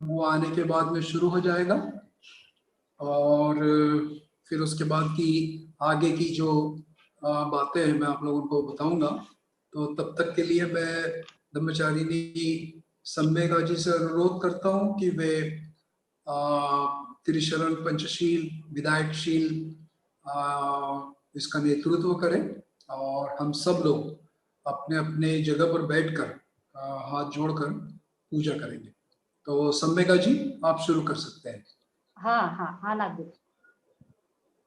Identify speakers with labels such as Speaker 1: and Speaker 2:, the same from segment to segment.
Speaker 1: वो आने के बाद में शुरू हो जाएगा और फिर उसके बाद की आगे की जो बातें हैं मैं आप लोगों को बताऊंगा। तो तब तक के लिए मैं ब्रह्मचारिणी सम्मेका जी से अनुरोध करता हूँ कि वे त्रिशरण पंचशील विधायकशील इसका नेतृत्व करें और हम सब लोग अपने अपने जगह पर बैठकर हाथ जोड़कर पूजा करेंगे। तो सम्मेका जी आप शुरू कर सकते हैं।
Speaker 2: हाँ हाँ हाँ नागदेव।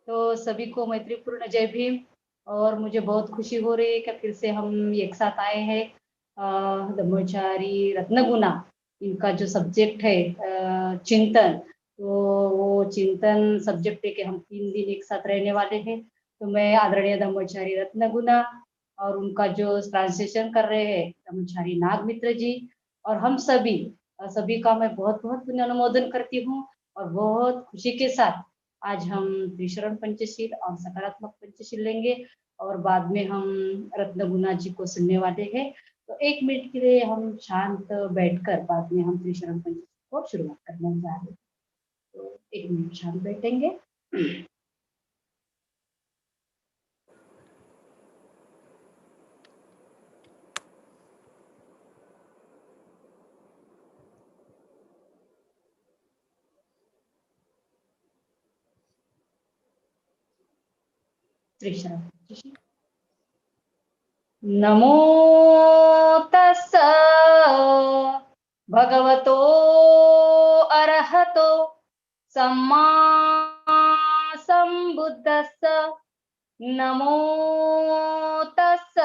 Speaker 2: तो सभी को मैत्रीपूर्ण जय भीम। और मुझे बहुत खुशी हो रही है कि फिर से हम एक साथ आए हैं। ब्रह्मचारी रत्नगुना इनका जो सब्जेक्ट है चिंतन, तो वो चिंतन सब्जेक्ट है कि हम 3 दिन एक साथ रहने वाले हैं। तो मैं आदरणीय ब्रह्मचारी रत्नगुना और उनका जो ट्रांसलेशन कर रहे हैं ब्रह्मचारी नागमित्र जी और हम सभी का मैं बहुत बहुत पुण्य अनुमोदन करती हूँ। और बहुत खुशी के साथ आज हम त्रिशरण पंचशील और सकारात्मक पंचशील लेंगे और बाद में हम रत्नगुना जी को सुनने वाले हैं। तो 1 मिनट के लिए हम शांत बैठकर बाद में हम त्रिशरण पंचशील को शुरुआत करने जा रहे हैं। तो 1 मिनट शांत बैठेंगे। त्रिशरण पंचशील। नमो तस्स भगवतो अरहतो सम्मा संबुद्धस्स। नमो तस्स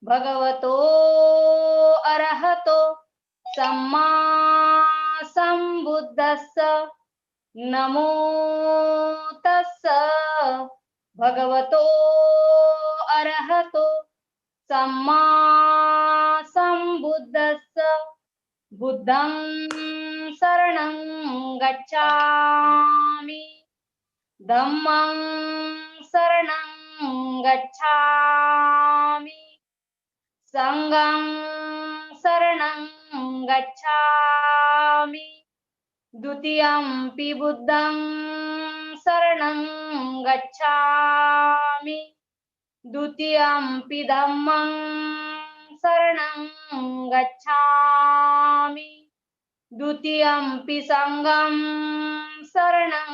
Speaker 2: भगवतो अरहतो सम्मा संबुद्धस्स। नमो तस्स भगवतो अरहतो सम्मा संबुद्धस्स। बुद्धं शरणं गच्छामि, धम्मं शरणं गच्छामि, संघं शरणं गच्छामि, द्वितीयंपि बुद्धं शरणं गच्छामि, द्वितीयंपि धम्मं शरणं गच्छामि, द्वितीयंपि संघं शरणं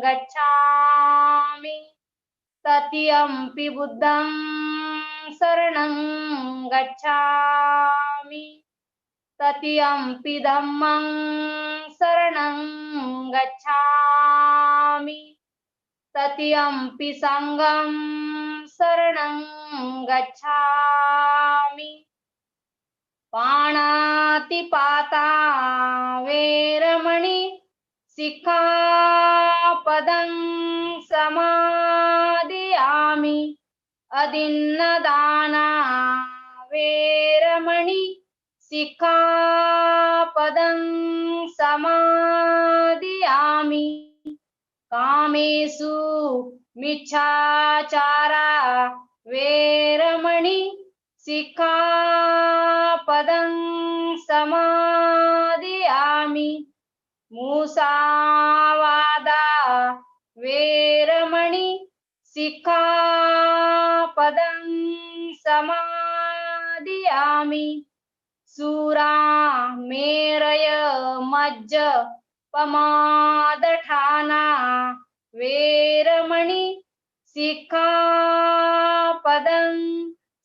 Speaker 2: गच्छामि, तृतीयंपि बुद्धं शरणं गच्छामि, तृतीयंपि धम्मं शरणं गच्छामि, तृतीयंपि संघं शरणं गच्छामि। पाणातिपाता वेरमणि सिक्खापदं समादियामि। अदिन्नदाना वेरमणि सिक्खापदं समादियामि। कामेषु मिच्छाचारा वेरमणि सिक्खापदं समादियामि। मुसावादा वेरमणि सिक्खापदं समादियामि। सुरामेरय मज्ज पमादठाना वेरमणि सिक्खापदं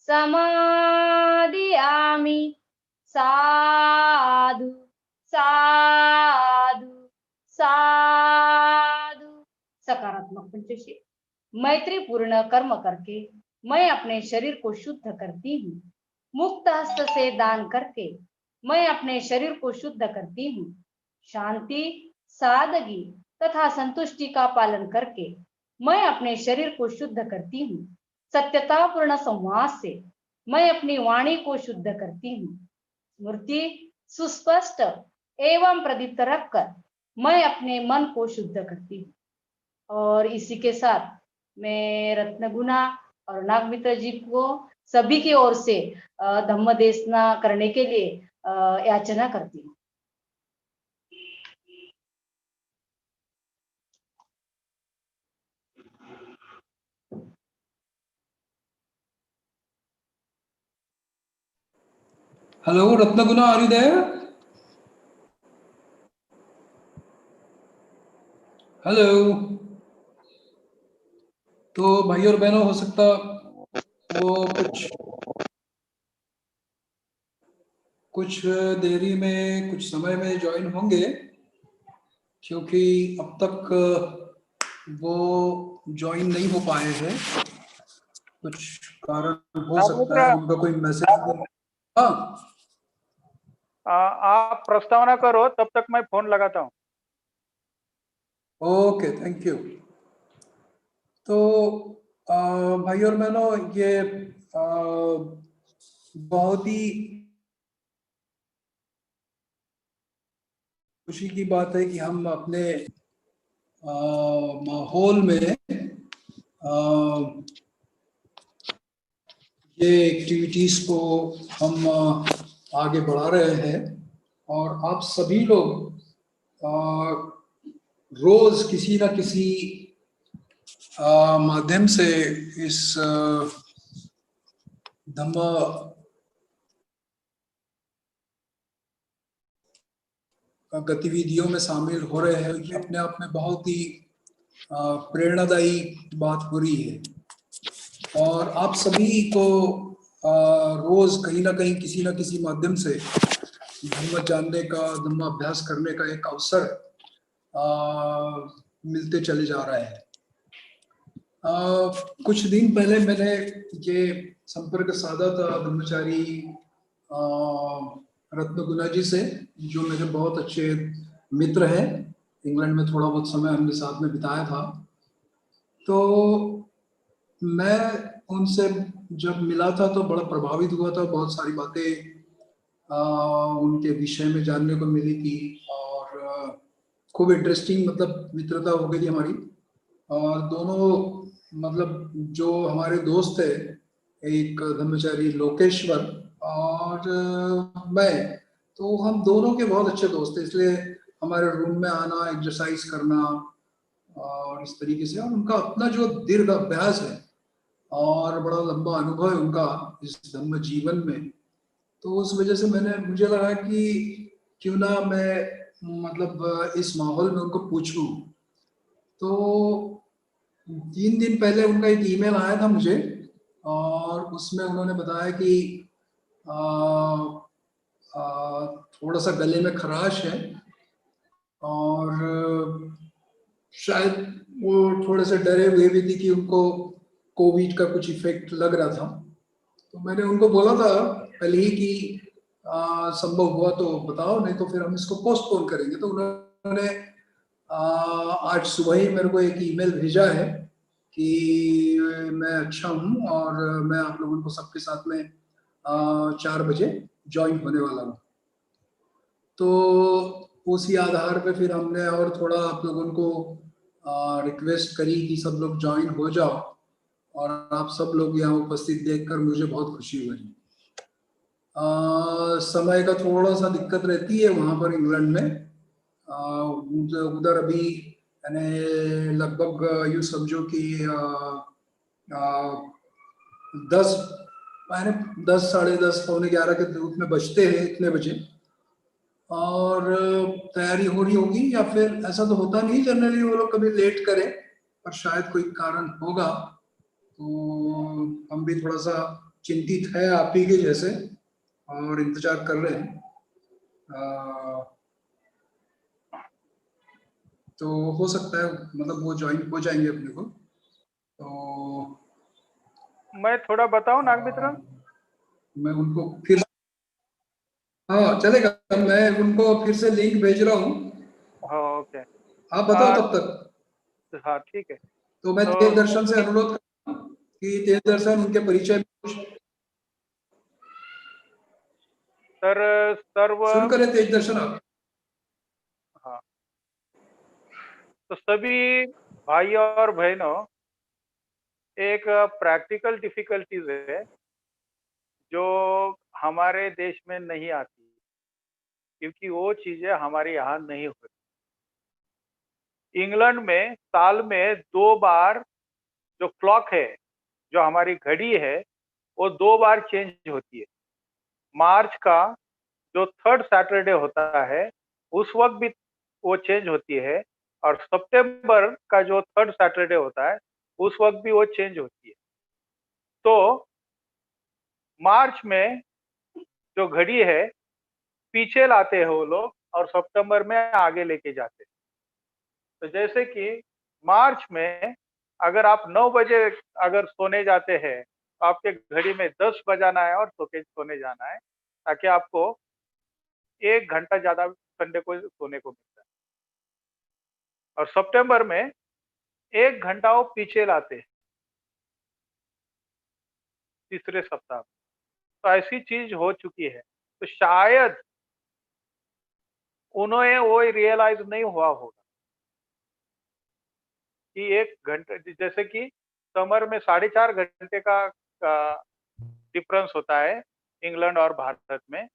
Speaker 2: समादियामि। साधु साधु साधु। सकारात्मक पंचशील। मैत्रीपूर्ण कर्म करके मैं अपने शरीर को शुद्ध करती हूँ। मुक्त हस्त से दान करके मैं अपने शरीर को शुद्ध करती हूँ। शांति, सादगी तथा संतुष्टि का पालन करके मैं अपने शरीर को शुद्ध करती हूँ। सत्यतापूर्ण संवाद से मैं अपनी वाणी को शुद्ध करती हूँ। स्मृति सुस्पष्ट एवं प्रदीप्त रखकर मैं अपने मन को शुद्ध करती हूँ। और इसी के साथ मैं रत्नगुना और नागमित्र जी को सभी की ओर से धम्म देशना करने के लिए याचना करती हूँ।
Speaker 1: Hello Ratnaguna, are you there? Hello. तो भाई और बहनों, हो सकता वो कुछ देरी में, कुछ समय में ज्वाइन होंगे, क्योंकि अब तक वो ज्वाइन नहीं हो पाए हैं। कुछ कारण हो सकता है,
Speaker 3: मित्र,
Speaker 1: उनका कोई मैसेज। हाँ,
Speaker 3: आप प्रस्तावना करो, तब तक मैं फोन लगाता हूँ।
Speaker 1: Okay, thank you. तो भाई और बहनों, ये बहुत ही खुशी की बात है कि हम अपने माहौल में ये एक्टिविटीज को हम आगे बढ़ा रहे हैं, और आप सभी लोग रोज किसी ना किसी माध्यम से इस धम्म गतिविधियों में शामिल हो रहे हैं। ये अपने आप में बहुत ही प्रेरणादायी बात हो रही है, और आप सभी को रोज कहीं ना कहीं, किसी ना किसी माध्यम से धर्म जानने का, धर्म अभ्यास करने का एक अवसर मिलते चले जा रहे हैं। कुछ दिन पहले मैंने ये संपर्क साधा था ब्रह्मचारी रत्नगुना जी से, जो मेरे बहुत अच्छे मित्र हैं। इंग्लैंड में थोड़ा बहुत समय हमने साथ में बिताया था। तो मैं उनसे जब मिला था तो बड़ा प्रभावित हुआ था। बहुत सारी बातें उनके विषय में जानने को मिली थी, और खूब इंटरेस्टिंग, मतलब मित्रता हो गई थी हमारी। और दोनों, मतलब जो हमारे दोस्त थे, एक ब्रह्मचारी लोकेश्वर और मैं, तो हम दोनों के बहुत अच्छे दोस्त थे। इसलिए हमारे रूम में आना, एक्सरसाइज करना और इस तरीके से, और उनका अपना जो दीर्घ अभ्यास है और बड़ा लंबा अनुभव है उनका इस धम्म जीवन में, तो उस वजह से मुझे लगा कि क्यों ना मैं, मतलब इस माहौल में उनको पूछूं। तो 3 दिन पहले उनका एक ईमेल आया था मुझे, और उसमें उन्होंने बताया कि आ, थोड़ा सा गले में खराश है, और शायद वो थोड़े से डरे हुए भी थे कि उनको कोविड का कुछ इफेक्ट लग रहा था। तो मैंने उनको बोला था पहले ही कि संभव हुआ तो बताओ, नहीं तो फिर हम इसको पोस्टपोन करेंगे। तो उन्होंने आज सुबह ही मेरे को एक ईमेल भेजा है कि मैं अच्छा हूँ, और मैं आप लोगों को सबके साथ में 4 बजे ज्वाइन होने वाला हूँ। तो उसी आधार पे फिर हमने और थोड़ा आप लोगों को रिक्वेस्ट करी कि सब लोग ज्वाइन हो जाओ, और आप सब लोग यहाँ उपस्थित देखकर मुझे बहुत खुशी हुई। समय का थोड़ा सा दिक्कत रहती है वहाँ पर इंग्लैंड में। उधर अभी यानी लगभग यूँ समझो कि 10 मैंने 10, साढ़े 10, पौने 11 के रूप में बजते हैं इतने बजे, और तैयारी हो रही होगी, या फिर ऐसा तो होता नहीं जनरली वो लोग कभी लेट करें, पर शायद कोई कारण होगा। तो हम भी थोड़ा सा चिंतित है आप ही के जैसे, और इंतजार कर रहे हैं। तो हो सकता है, मतलब वो ज्वाइन हो जाएंगे अपने को। तो
Speaker 3: मैं थोड़ा बताऊं नागमित्र?
Speaker 1: मैं उनको फिर, हाँ चलेगा, मैं उनको फिर से लिंक भेज रहा हूँ।
Speaker 3: हाँ, ओके।
Speaker 1: आप बताओ तब तक।
Speaker 3: हाँ, ठीक है।
Speaker 1: तो मैं
Speaker 3: तो
Speaker 1: तेज दर्शन से अनुरोध करता हूँ कि तेज दर्शन उनके परिचय में कुछ
Speaker 3: सर, सर्व,
Speaker 1: शुरू करें। तेज दर्शन आप।
Speaker 3: हाँ, तो सभी भाई और बहनों, एक प्रैक्टिकल डिफिकल्टीज है जो हमारे देश में नहीं आती, क्योंकि वो चीजें हमारे यहाँ नहीं होती। इंग्लैंड में साल में 2 बार जो क्लॉक है, जो हमारी घड़ी है, वो 2 बार चेंज होती है। मार्च का जो थर्ड सैटरडे होता है उस वक्त भी वो चेंज होती है, और सितंबर का जो थर्ड सैटरडे होता है उस वक्त भी वो चेंज होती है। तो मार्च में जो घड़ी है पीछे लाते हैं वो लोग, और सितंबर में आगे लेके जाते हैं। तो जैसे कि मार्च में अगर आप 9 बजे अगर सोने जाते हैं तो आपके घड़ी में 10 बजाना है और सो के सोने जाना है, ताकि आपको 1 घंटा ज्यादा संडे को सोने को मिलता है। और सितंबर में 1 घंटा वो पीछे लाते हैं तीसरे सप्ताह में। तो ऐसी चीज हो चुकी है, तो शायद उन्हें वो रियलाइज नहीं हुआ होगा कि 1 घंटे, जैसे कि समर में 4.5 घंटे का डिफरेंस होता है इंग्लैंड और भारत में,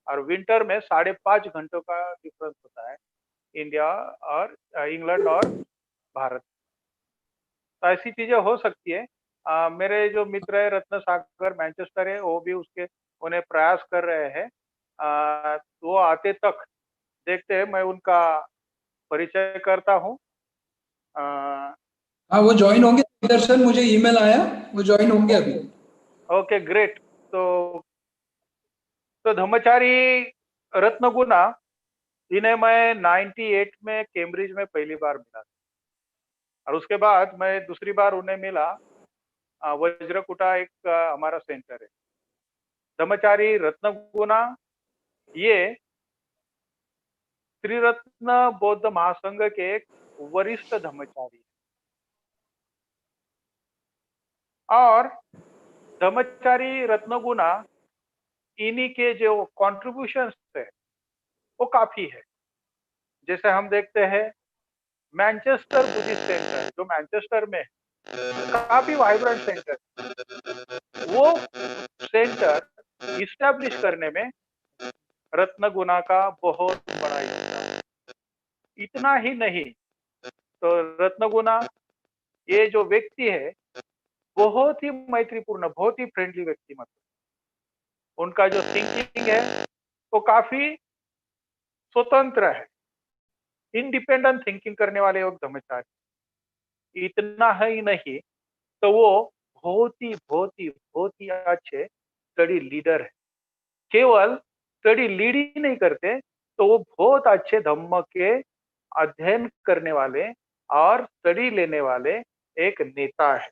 Speaker 3: और विंटर में 5.5 घंटों का डिफरेंस होता है इंडिया और इंग्लैंड और भारत। तो ऐसी चीजें हो सकती है। मेरे जो मित्र है रत्न सागर मैनचेस्टर है, वो भी उसके उन्हें प्रयास कर रहे हैं। वो आते तक देखते हैं, मैं उनका परिचय करता हूँ।
Speaker 1: हाँ, वो ज्वाइन होंगे। दर्शन, मुझे ईमेल आया, वो ज्वाइन होंगे अभी।
Speaker 3: Okay great. तो धम्मचारी रत्नगुना, इन्हें मैं 98 में कैम्ब्रिज में पहली बार मिला था, और उसके बाद मैं दूसरी बार उन्हें मिला वज्रकुटा, एक हमारा सेंटर है। धम्मचारी रत्नगुना ये त्रिरत्न बौद्ध महासंघ के एक वरिष्ठ धम्मचारी है, और धम्मचारी रत्नगुना इन्हीं के जो कॉन्ट्रीब्यूशंस है वो काफी है। जैसे हम देखते हैं मैनचेस्टर बुद्धिस्ट सेंटर जो मैनचेस्टर में है, काफी वाइब्रेंट सेंटर, वो सेंटर इस्टेब्लिश करने में रत्नगुना का बहुत बड़ा योगदान। इतना ही नहीं, तो रत्नगुना ये जो व्यक्ति है बहुत ही मैत्रीपूर्ण, बहुत ही फ्रेंडली व्यक्ति, मतलब उनका जो थिंकिंग है वो काफी स्वतंत्र है, इंडिपेंडेंट थिंकिंग करने वाले लोग धम्मचारी। इतना ही नहीं, तो वो बहुत ही अच्छे स्टडी लीडर है। केवल स्टडी लीड ही नहीं करते, तो वो बहुत अच्छे धम्म के अध्ययन करने वाले और स्टडी लेने वाले एक नेता है।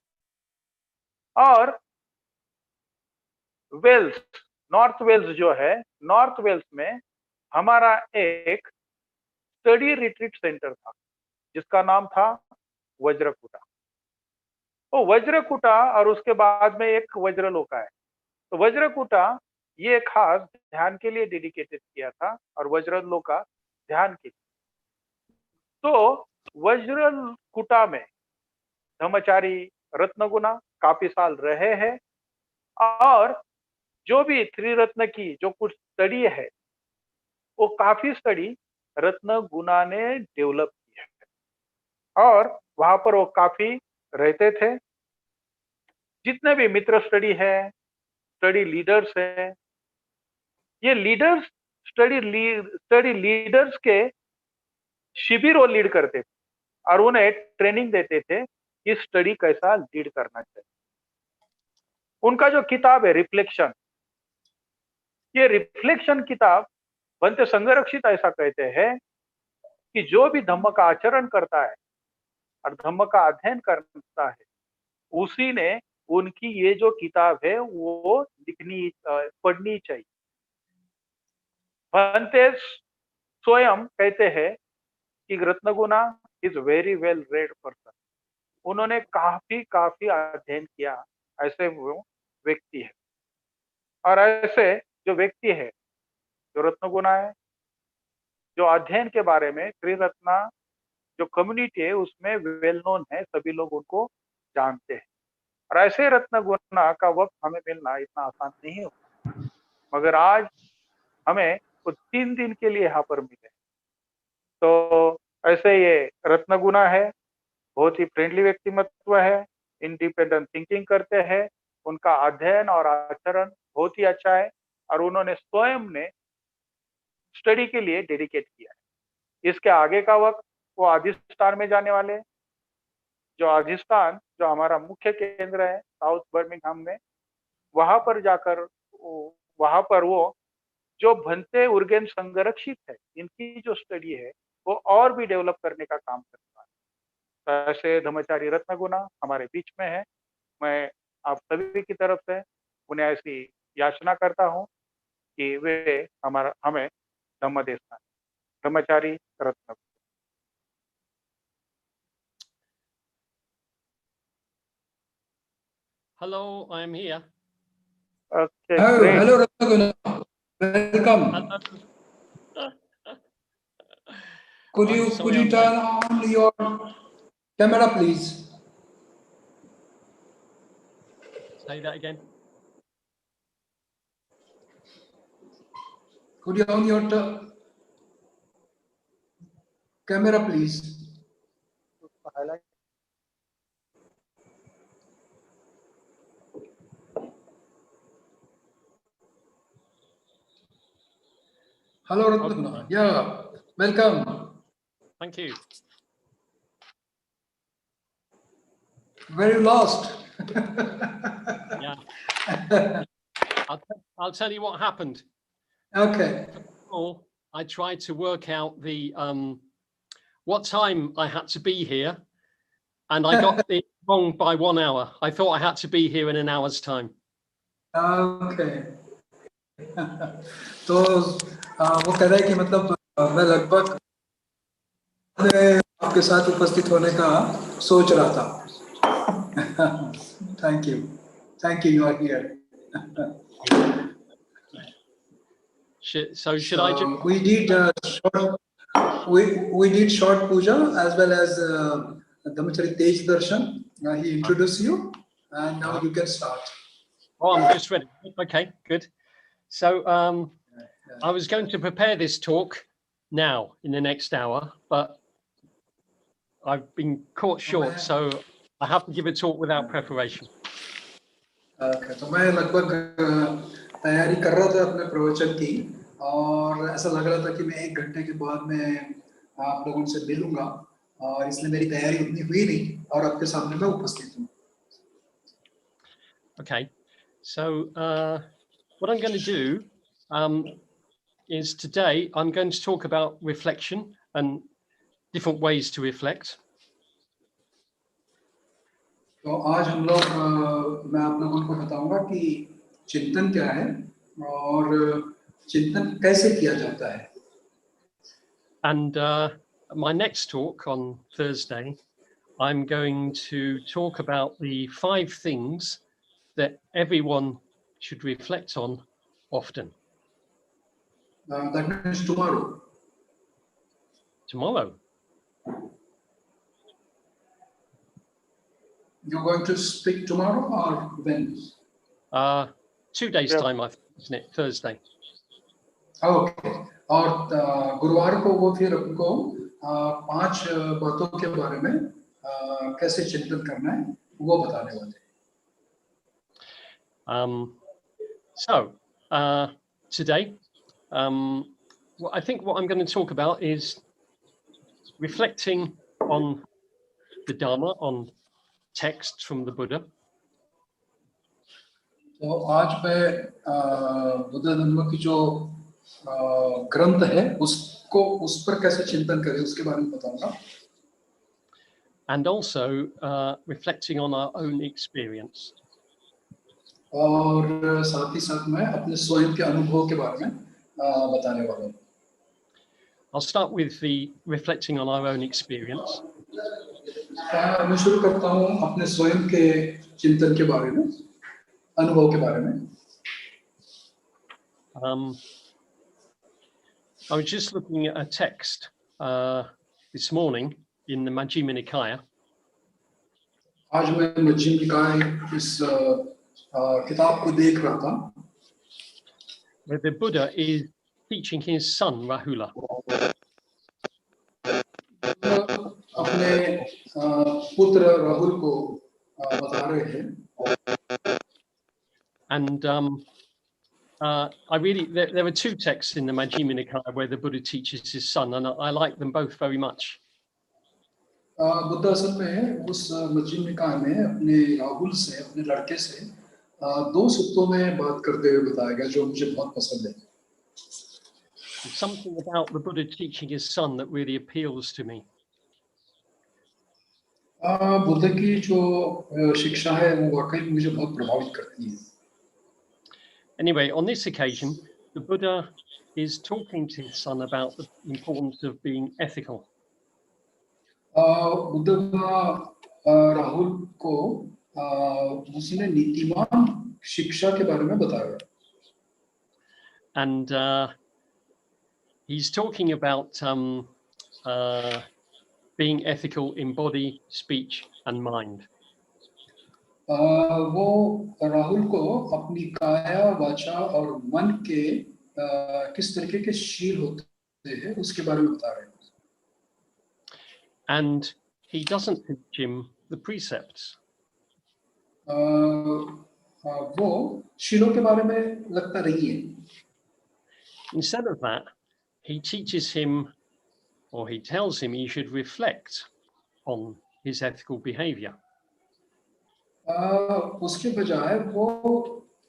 Speaker 3: और वेल्स, नॉर्थ वेल्स जो है, नॉर्थ वेल्स में हमारा एक स्टडी रिट्रीट सेंटर था जिसका नाम था वज्रकुटा। तो वज्रकुटा और उसके बाद में एक वज्रलोका है। तो वज्रकुटा ये खास ध्यान के लिए डेडिकेटेड किया था, और वज्रलोका ध्यान के लिए। तो वज्रकुटा में धम्मचारी रत्नगुना काफी साल रहे हैं, और जो भी त्रिरत्न की जो कुछ स्टडी है वो काफी स्टडी रत्नगुना ने डेवलप की है, और वहां पर वो काफी रहते थे। जितने भी मित्र स्टडी है, स्टडी लीडर्स है, ये लीडर्स स्टडी लीडर्स के शिविर वो लीड करते थे, और उन्हें ट्रेनिंग देते थे कि स्टडी कैसा लीड करना चाहिए। उनका जो किताब है रिफ्लेक्शन, ये रिफ्लेक्शन किताब बनते संघरक्षित ऐसा कहते हैं कि जो भी धम्म का आचरण करता है और धम्म का अध्ययन करता है, उसी ने उनकी ये जो किताब है वो पढ़नी चाहिए। बनते स्वयं कहते हैं कि Ratnaguna is very well read person, उन्होंने काफी अध्ययन किया, ऐसे वो व्यक्ति है। और ऐसे जो व्यक्ति है, जो रत्नगुना है, जो अध्ययन के बारे में त्रिरत्ना जो कम्युनिटी है उसमें वेल नोन है, सभी लोग उनको जानते हैं। और ऐसे रत्नगुना का वक्त हमें मिलना इतना आसान नहीं होता, मगर आज हमें कुछ 3 दिन के लिए यहाँ पर मिले। तो ऐसे ये रत्नगुना है, बहुत ही फ्रेंडली व्यक्तिमत्व है, इंडिपेंडेंट थिंकिंग करते हैं, उनका अध्ययन और आचरण बहुत ही अच्छा है, और उन्होंने स्वयं ने स्टडी के लिए डेडिकेट किया है। इसके आगे का वक्त वो अधिष्ठान में जाने वाले हैं। जो अधिष्ठान जो हमारा मुख्य केंद्र है साउथ बर्मिंघम में, वहां पर जाकर वहां पर वो जो भंते उर्गेन संरक्षित है, इनकी जो स्टडी है वो और भी डेवलप करने का काम करता है। ऐसे धर्मचारी रत्नगुना हमारे बीच में है। मैं आप सभी की तरफ से उन्हें ऐसी याचना करता हूँ कि वे हमें धम्म दे स्थान धर्मचारी रत्नगुना।
Speaker 4: Hello, I am here.
Speaker 3: Okay,
Speaker 1: Hello, Ratnaguna. Welcome. Could you turn on your camera, please?
Speaker 4: Say that again.
Speaker 1: Could you on your camera, please?
Speaker 3: highlight.
Speaker 1: Hello, Ratnaguna. Yeah, welcome.
Speaker 4: Thank you.
Speaker 1: Where you lost?
Speaker 4: Yeah. I'll tell you what happened.
Speaker 1: Okay.
Speaker 4: Oh, I tried to work out the what time I had to be here, and I got it wrong by 1 hour. I thought I had to be here in an hour's time.
Speaker 1: Okay. तो वो कह रहा है कि मतलब मैं लगभग आपके साथ उपस्थित होने का सोच रहा था। Thank you, you are here.
Speaker 4: So should I just?
Speaker 1: We did we did short puja as well as Dharmachari Tej Darshan. He introduced you, and now you can start.
Speaker 4: Oh, I'm just ready. Okay, good. So I was going to prepare this talk now in the next hour, but I've been caught short, so I have to give a talk without preparation.
Speaker 1: Okay, तो मैं लगभग तैयारी कर रहा था अपने प्रवचन की, और ऐसा लग रहा था कि मैं 1 घंटे के बाद मैं आप लोगों से मिलूंगा, और इसलिए मेरी तैयारी उतनी हुई नहीं और आपके सामने मैं उपस्थित हूँ।
Speaker 4: Okay, so what I'm going to do is today I'm going to talk about reflection and different ways to reflect.
Speaker 1: तो आज हम लोग मैं आप लोगों को बताऊंगा कि चिंतन क्या है और चिंतन कैसे किया जाता है।
Speaker 4: And my next talk on Thursday, I'm going to talk about the 5 things that everyone should reflect on often.
Speaker 1: That means tomorrow.
Speaker 4: Tomorrow.
Speaker 1: You're going to speak tomorrow or when?
Speaker 4: 2 days time, I think, isn't it? Thursday.
Speaker 1: Okay. और गुरुवार को वो फिर हमको 5 बातों के बारे में कैसे चिंतन करना है वो बताने वाले हैं।
Speaker 4: So today, I think what I'm going to talk about is reflecting on the Dharma, on texts from the Buddha.
Speaker 1: तो आज मैं बुद्ध धर्म की जो ग्रंथ है उसको उस पर कैसे चिंतन करें उसके बारे में बताऊंगा।
Speaker 4: And also reflecting on our own experience.
Speaker 1: और साथ ही साथ मैं अपने स्वयं के अनुभव के बारे में बताने वाला हूँ।
Speaker 4: I'll start with the reflecting on our own experience.
Speaker 1: मैं शुरू करता हूँ अपने स्वयं के चिंतन के बारे में, अनुभव के बारे में।
Speaker 4: I was just looking at a text this morning in the Majjhima Nikaya.
Speaker 1: आज मैं मध्यम निकाय इस किताब को देख रहा था,
Speaker 4: where the Buddha is teaching his son Rahula.
Speaker 1: अपने पुत्र राहुल को बता रहे हैं।
Speaker 4: And there are two texts in the Majjhima Nikaya where the Buddha teaches his son, and I like them both very much.
Speaker 1: Buddha असल में उस मज्जिम निकाय में अपने राहुल से, अपने लड़के से दो सूक्तों में बात करते हुए बताया गया जो मुझे बहुत पसंद है.
Speaker 4: There's something about the Buddha teaching his son that really appeals to me.
Speaker 1: Buddha की जो शिक्षा है वो वाकई मुझे बहुत प्रभावित करती है.
Speaker 4: Anyway, on this occasion, the Buddha is talking to his son about the importance of being ethical.
Speaker 1: Buddha का राहुल को उसने नीतिमान शिक्षा के बारे में बताया.
Speaker 4: And he's talking about being ethical in body, speech, and mind.
Speaker 1: वो राहुल को अपनी काया, वाचा और मन के किस तरीके के शील होते हैं उसके बारे में बता रहे हैं.
Speaker 4: And he doesn't teach him the precepts.
Speaker 1: वो शीलों के बारे में लगता नहीं है.
Speaker 4: Instead of that, he teaches him, or he tells him, he should reflect on his ethical behavior.
Speaker 1: उसके बजाय वो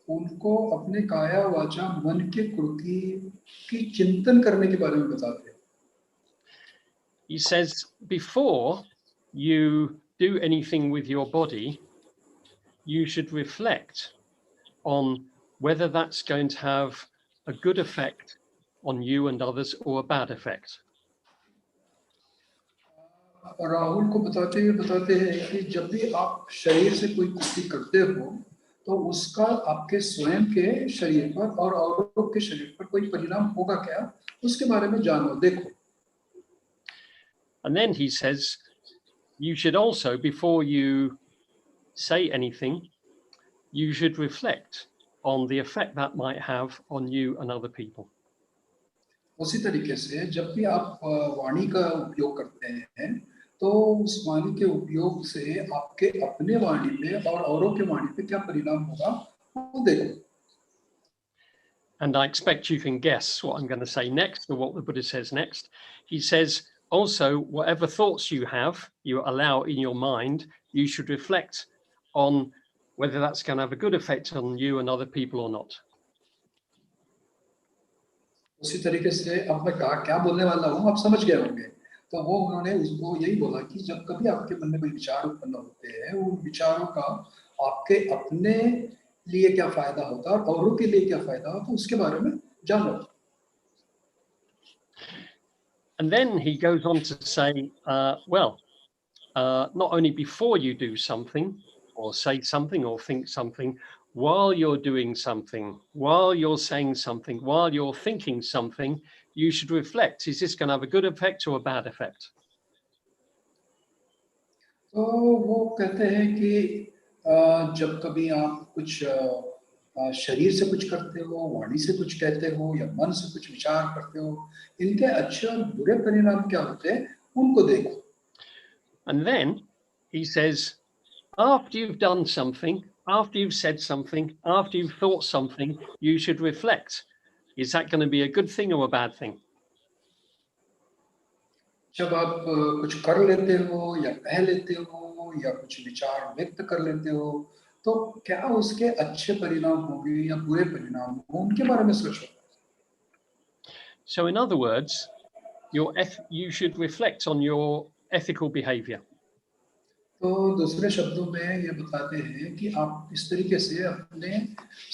Speaker 1: उनको अपने काया, वाचा, मन के कृति की चिंतन करने के बारे में बताते हैं.
Speaker 4: He says, before you do anything with your body, you should reflect on whether that's going to have a good effect on you and others or a bad effect.
Speaker 1: Rahul को बताते हैं कि जब भी आप शरीर से कोई कृति करते हो तो उसका आपके स्वयं के शरीर पर और औरों के शरीर पर कोई परिणाम होगा क्या, उसके बारे में जानो, देखो.
Speaker 4: And then he says, you should also, before you say anything, you should reflect on the effect that might have on you and other people.
Speaker 1: उसी तरीके से जब भी आप वाणी का उपयोग करते हैं तो उस वाणी के उपयोग से आपके अपने वाणी पे और औरों के वाणी पे क्या परिणाम होगा वो देखो.
Speaker 4: And I expect you can guess what I'm going to say next, or what the Buddha says next. He says, also, whatever thoughts you have, you allow in your mind, you should reflect on whether that's going to have a good effect on you and other people or not.
Speaker 1: उसी तरीके से अब मैं क्या बोलने वाला हूँ आप समझ गए होंगे. तो वो उन्होंने उसको यही बोला कि जब कभी आपके मन में कोई विचार उत्पन्न होते हैं, उन विचारों का आपके अपने लिए क्या फायदा होता है और औरों के लिए क्या फायदा होता है उसके बारे में जानो.
Speaker 4: And then he goes on to say, not only before you do something or say something or think something, while you're doing something, while you're saying something, while you're thinking something, you should reflect, is this going to have a good effect or a bad effect?
Speaker 1: तो वो कहते हैं कि जब कभी आप कुछ शरीर से कुछ करते हो, वाणी से कुछ कहते हो या मन से कुछ विचार करते हो, इनके अच्छे और बुरे परिणाम क्या होते हैं उनको देखो.
Speaker 4: And then he says, after you've done something, after you've said something, after you've thought something, you should reflect. Is that going to be a good thing or a bad thing?
Speaker 1: जब आप कुछ कर लेते हो या कह लेते हो या कुछ विचार व्यक्त कर लेते हो तो क्या उसके अच्छे परिणाम होंगे या बुरे परिणाम होंगे उनके बारे में सोचो.
Speaker 4: So in other words, you should reflect on your ethical behavior.
Speaker 1: तो दूसरे शब्दों में ये बताते हैं कि आप इस तरीके से अपने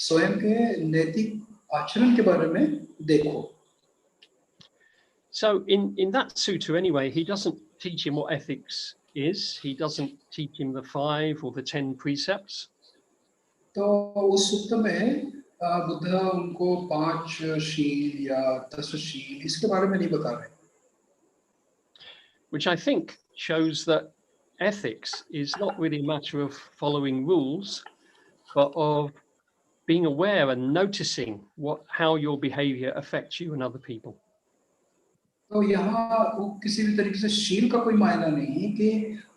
Speaker 1: स्वयं के नैतिक आचरण के बारे में देखो.
Speaker 4: So in that sutta anyway, he doesn't teach him what ethics is. He doesn't teach him the 5 or the 10 precepts.
Speaker 1: तो उस सूत्र में बुद्ध उनको 5 शील या 10 शील इसके बारे में नहीं बता रहे.
Speaker 4: Which I think shows that ethics is not really a matter of following rules, but of being aware and noticing how your behavior affects you and other people.
Speaker 1: तो यहाँ किसी भी तरीके से शील का कोई मायना नहीं कि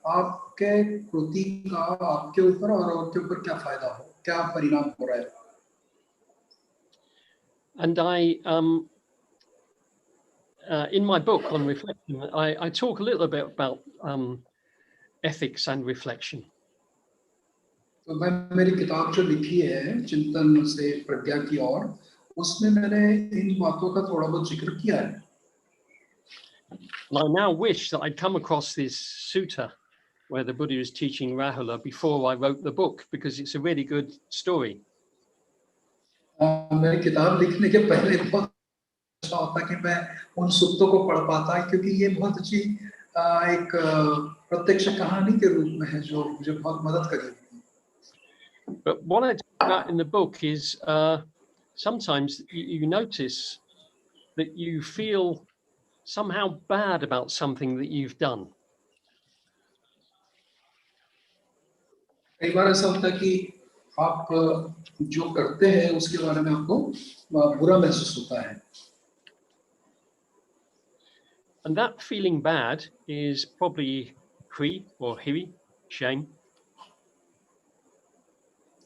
Speaker 1: आपके कृति का आपके ऊपर और के ऊपर क्या फायदा हो, क्या परिणाम हो रहा है.
Speaker 4: And in my book on reflection, I talk a little bit about ethics and reflection.
Speaker 1: तो मैं मेरी किताब जो लिखी है चिंतन से प्रज्ञा की ओर, उसमें मैंने इन बातों का थोड़ा बहुत जिक्र किया है.
Speaker 4: And I now wish that I'd come across this sutta where the Buddha is teaching Rahula before I wrote the book, because it's a really good story.
Speaker 1: मेरी किताब लिखने के पहले बहुत अच्छा होता कि मैं उन सुत्तों को पढ़ पाता, क्योंकि ये बहुत अच्छी एक प्रत्यक्ष कहानी के रूप में है जो मुझे बहुत मदद करेगी.
Speaker 4: But what I talk about in the book is sometimes you notice that you feel somehow bad about something that you've done.
Speaker 1: कई बार ऐसा होता है कि आप जो करते हैं उसके बारे में आपको बुरा महसूस होता है.
Speaker 4: And that feeling bad is probably kri or hiri, shame.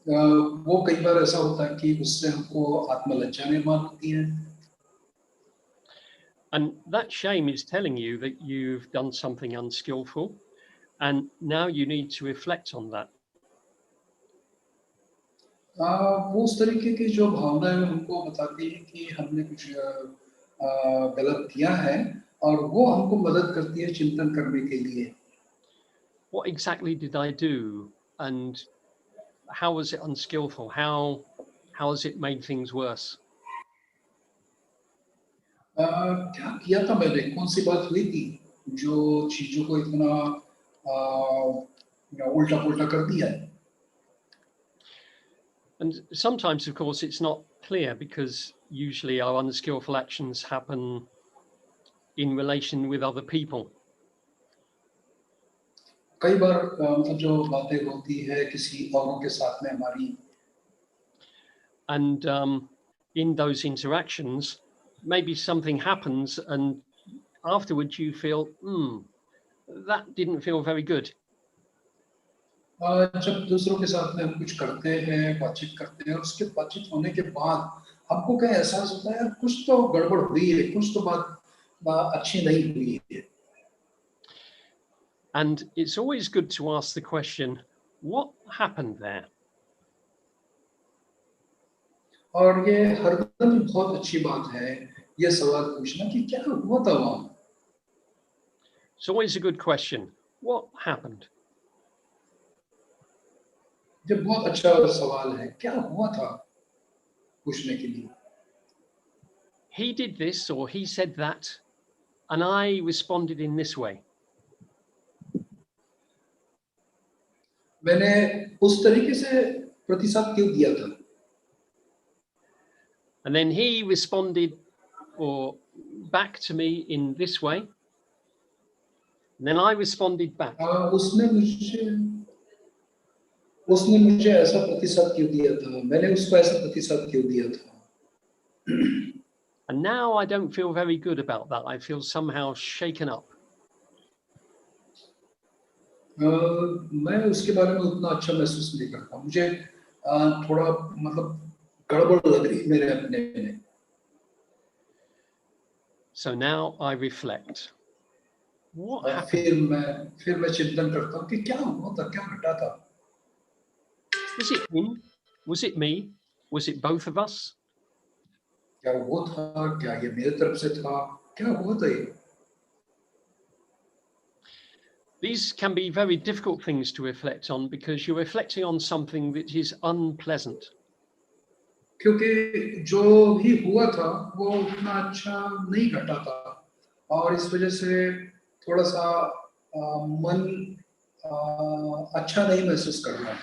Speaker 1: वो कई बार ऐसा होता है कि उससे हमको आत्मलज्जा निर्माण होती है.
Speaker 4: And that shame is telling you that you've done something unskillful, and now you need to reflect on that.
Speaker 1: वो उस तरीके की जो भावनाएं हमको बताती है कि हमने कुछ गलत किया है, और वो हमको मदद करती है चिंतन करने के लिए.
Speaker 4: What exactly did I do, and how was it unskillful? How has it made things worse?
Speaker 1: क्या किया था मैंने, कौन सी बात हुई थी जो चीजों को इतना उल्टा पुल्टा कर दिया है.
Speaker 4: And sometimes, of course, it's not clear, because usually our unskillful actions happen in relation with other people.
Speaker 1: कई बार मतलब जो बातें होती है किसी औरों के साथ में हमारी.
Speaker 4: And in those interactions, maybe something happens, and afterwards you feel, that didn't feel very good.
Speaker 1: जब दूसरों के साथ में हम कुछ करते हैं, बातचीत करते हैं, उसके बातचीत होने के बाद हमको क्या एहसास होता है, कुछ तो गड़बड़ हुई है, कुछ तो बात अच्छी नहीं हुई है.
Speaker 4: And it's always good to ask the question, what happened there?
Speaker 1: और ये हरदम बहुत अच्छी बात है ये सवाल पूछना कि क्या हुआ था वहां.
Speaker 4: It's always a good question. What happened?
Speaker 1: ये बहुत अच्छा सवाल है, क्या हुआ था पूछने के लिए.
Speaker 4: He did this or he said that, and I responded in this way.
Speaker 1: मैंने उस तरीके से प्रतिसाद क्यों दिया था.
Speaker 4: And then he responded or back to me in this way. And then I responded back.
Speaker 1: उसने मुझे ऐसा प्रतिसाद क्यों दिया था, मैंने उसको ऐसा प्रतिसाद क्यों दिया था.
Speaker 4: And now I don't feel very good about that. I feel somehow shaken up.
Speaker 1: मैं उसके बारे में उतना अच्छा महसूस नहीं करता, मुझे थोड़ा मतलब गड़बड़ लग रही मेरे अपने में.
Speaker 4: So now I reflect. What happened?
Speaker 1: फिर मैं चिंतन करता हूँ कि क्या हुआ था, क्या घटा था.
Speaker 4: Was it him? Was it me? Was it both of us?
Speaker 1: क्या वो था, क्या ये मेरे तरफ से था, क्या हुआ था ये.
Speaker 4: These can be very difficult things to reflect on, because you're reflecting on something that is unpleasant.
Speaker 1: क्योंकि जो भी हुआ था वो उतना अच्छा नहीं घटा था, और इस वजह से थोड़ा सा मन अच्छा नहीं महसूस कर रहा है.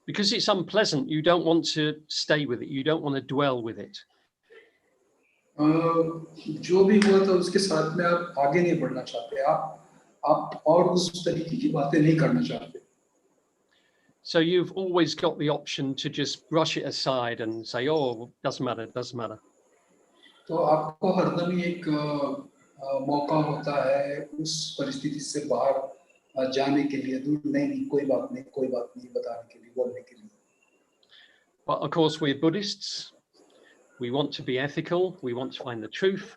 Speaker 4: Because it's unpleasant, you don't want to stay with it. You don't want to dwell with it.
Speaker 1: जो भी हुआ था उसके साथ में आप आगे नहीं बढ़ना चाहते, आप और उस तरीके की बातें नहीं करना चाहते.
Speaker 4: So you've always got the option to just brush it aside and say, oh, doesn't matter, doesn't matter.
Speaker 1: तो आपको हरदम ही एक मौका होता है उस परिस्थिति से बाहर जाने के लिए, दूर नहीं, कोई बात नहीं बताने के लिए, बोलने के लिए.
Speaker 4: But of course, we're Buddhists, We want to be ethical. We want to find the truth.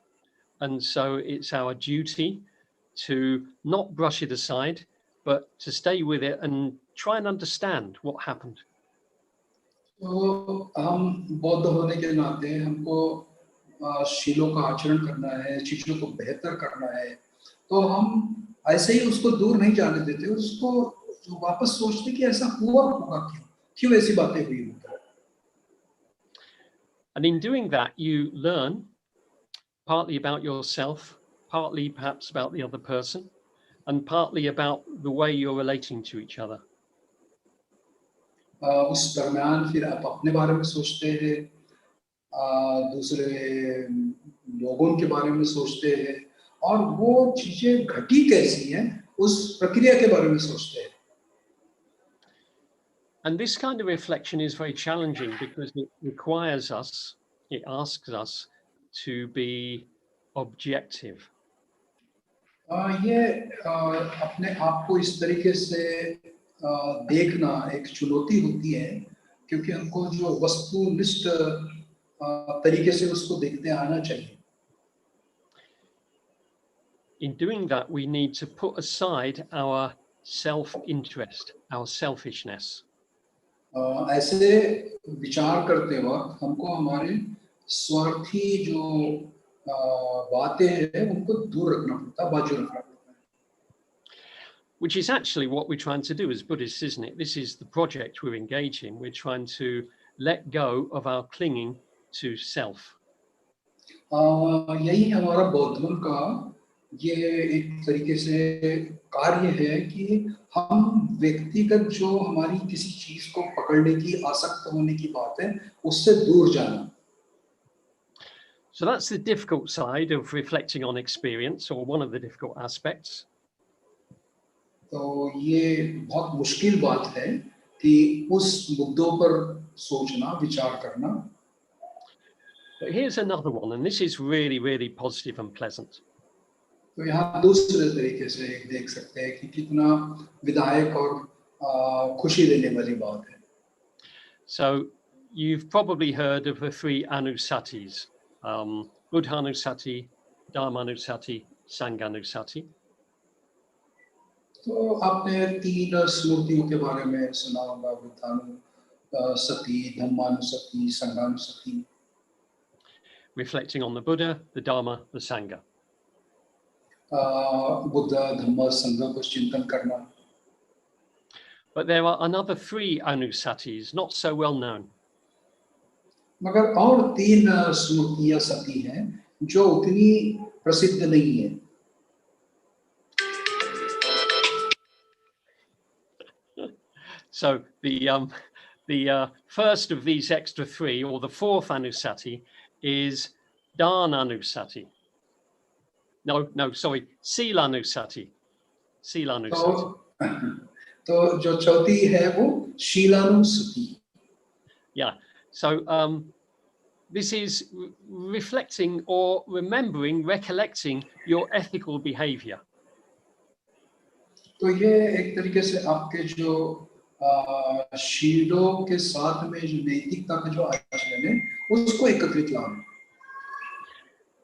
Speaker 4: And so it's our duty to not brush it aside, but to stay with it and try and understand what happened.
Speaker 1: तो हम बौद्ध होने के नाते हमको शीलों का आचरण करना है, चीजों को बेहतर करना है, तो हम ऐसे ही उसको दूर नहीं जाने देते, उसको वापस सोचते कि ऐसा हुआ होगा क्यों ऐसी बातें हुई होंगी.
Speaker 4: And in doing that, you learn partly about yourself, partly perhaps about the other person, and partly about the way you're relating to each other.
Speaker 1: उस दरम्यान फिर आप अपने बारे में सोचते हैं, दूसरे लोगों के बारे में सोचते हैं, और वो चीजें घटी कैसी हैं उस प्रक्रिया के बारे में सोचते हैं.
Speaker 4: And this kind of reflection is very challenging because it requires us, it asks us to be objective.
Speaker 1: ये अपने आप को इस तरीके से देखना एक चुनौती होती है, क्योंकि हमको जो वस्तुनिष्ठ तरीके से उसको देखते आना चाहिए.
Speaker 4: In doing that, we need to put aside our self-interest, our selfishness.
Speaker 1: ऐसे विचार करते वक्त हमको हमारे स्वार्थी जो बातें हैं उनको दूर रखना पड़ता, बाजू रखना पड़ता.
Speaker 4: Which is actually what we're trying to do as Buddhists, isn't it? This is the project we're engaged in. We're trying to let go of our clinging to self.
Speaker 1: यही हमारा बौद्धों का ये एक तरीके से कार्य है कि हम व्यक्तिगत जो हमारी किसी चीज को पकड़ने की, आसक्त होने की बात है, उससे दूर जाना.
Speaker 4: So that's the difficult side of reflecting on experience, or one of the difficult aspects.
Speaker 1: तो ये बहुत मुश्किल बात है कि उस मुद्दों पर सोचना, विचार करना.
Speaker 4: But here's another one, and this is really, really positive and pleasant.
Speaker 1: तो यहाँ दूसरे तरीके से देख सकते हैं कि कितना विधायक और खुशी देने वाली बात है.
Speaker 4: So you've probably heard of the three anusattis, 𝓚𝓸𝓬𝓷𝓪, dharma-anusatti, sangha-anusatti.
Speaker 1: तो आपने तीन स्मृतियों के बारे में सुना होगा, बुद्धानुसति, धम्मानुसति, संघानुसति.
Speaker 4: Reflecting on the Buddha, the Dharma, the Sangha.
Speaker 1: Buddha, धम्म, संघ को चिंतन करना.
Speaker 4: But there are another three anusattis, not so well known.
Speaker 1: मगर और तीन स्मृतियां सती हैं जो उतनी प्रसिद्ध नहीं है.
Speaker 4: So the first of these extra three, or the fourth anusatti, is dharma-anusatti. No, sorry, sila-anusatti. Sila-anusatti.
Speaker 1: तो जो चौथी है वो शीलानुसति.
Speaker 4: Yeah. So this is reflecting or remembering, recollecting your ethical behavior.
Speaker 1: तो ये एक तरीके से आपके जो शीलों के साथ में जो नैतिकता का जो आचरण है उसको एकत्रित लाना.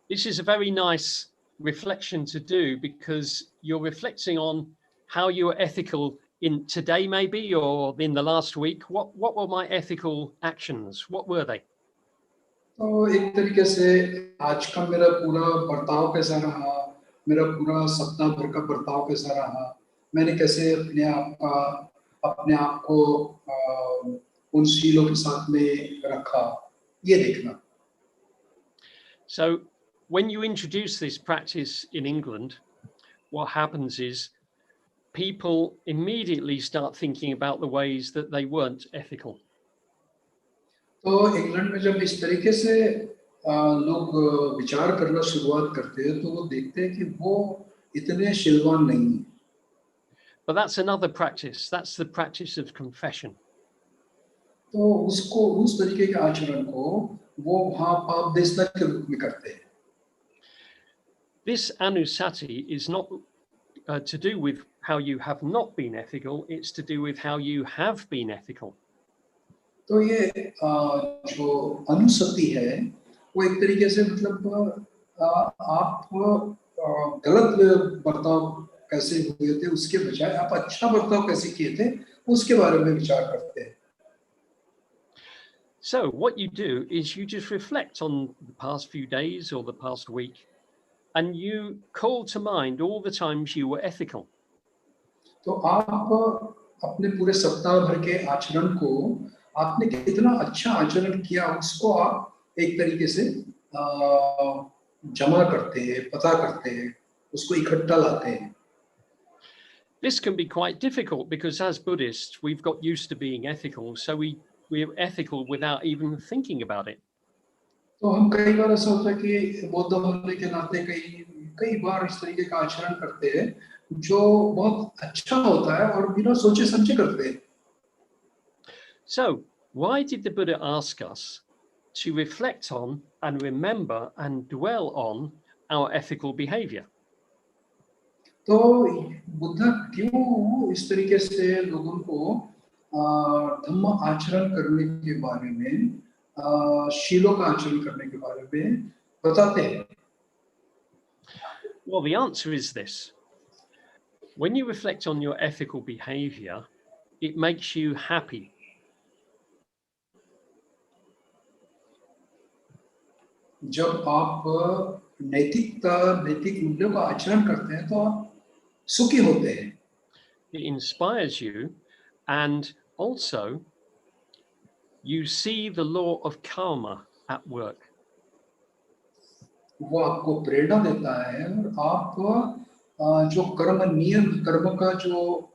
Speaker 4: This is a very nice reflection to do because you're reflecting on how you were ethical in today, maybe, or in the last week. What were my ethical actions? What were they?
Speaker 1: तो एक तरीके से आज का मेरा पूरा बर्ताव कैसा रहा, मेरा पूरा सप्ताह भर का बर्ताव कैसा रहा, मैंने कैसे अपने आप को उन शीलों के साथ में रखा, ये देखना.
Speaker 4: So when you introduce this practice in England, what happens is people immediately start thinking about the ways that they weren't ethical.
Speaker 1: तो इंग्लैंड में जब इस तरीके से लोग विचार करना शुरुआत करते हैं तो वो देखते हैं कि वो इतने शीलवान नहीं हैं.
Speaker 4: But that's another practice. That's the practice of confession.
Speaker 1: तो उसको उस तरीके के आचरण को वो वहाँ पाप देशना के रूप में करते हैं.
Speaker 4: This anusati is not to do with how you have not been ethical, it's to do with how you have been ethical.
Speaker 1: तो ये जो अनुसति है वो एक तरीके से मतलब आप गलत बर्ताव कैसे हुए थे उसके बजाय आप अच्छा बर्ताव कैसे किए थे उसके बारे में विचार करते हैं.
Speaker 4: So what you do is you just reflect on the past few days or the past week, and you call to mind all the times you were ethical.
Speaker 1: तो आप अपने पूरे सप्ताह भर के आचरण को आपने कितना अच्छा आचरण किया उसको आप एक तरीके से जमा करते हैं, पता करते हैं, उसको इकट्ठा लाते हैं.
Speaker 4: This can be quite difficult because as Buddhists, we've got used to being ethical, so we're ethical without even thinking about it.
Speaker 1: तो हम कई बार ऐसा होता है कि बौद्ध होने के नाते कई बार इस तरीके का आचरण करते हैं जो बहुत अच्छा होता है और बिना सोचे समझे करते हैं.
Speaker 4: So why did the Buddha ask us to reflect on and remember and dwell on our ethical behavior?
Speaker 1: तो बुद्ध क्यों इस तरीके से लोगों को धम्म आचरण करने के बारे में, शीलों का आचरण करने के बारे में बताते हैं?
Speaker 4: Well, the answer is this. When you reflect on your ethical behavior, it makes you happy.
Speaker 1: जब आप नैतिक मूल्यों का आचरण करते हैं तो आप सुखी होते हैं.
Speaker 4: It inspires you, and also you see the law of karma at work.
Speaker 1: वो आपको प्रेरणा देता है और आप जो कर्म का जो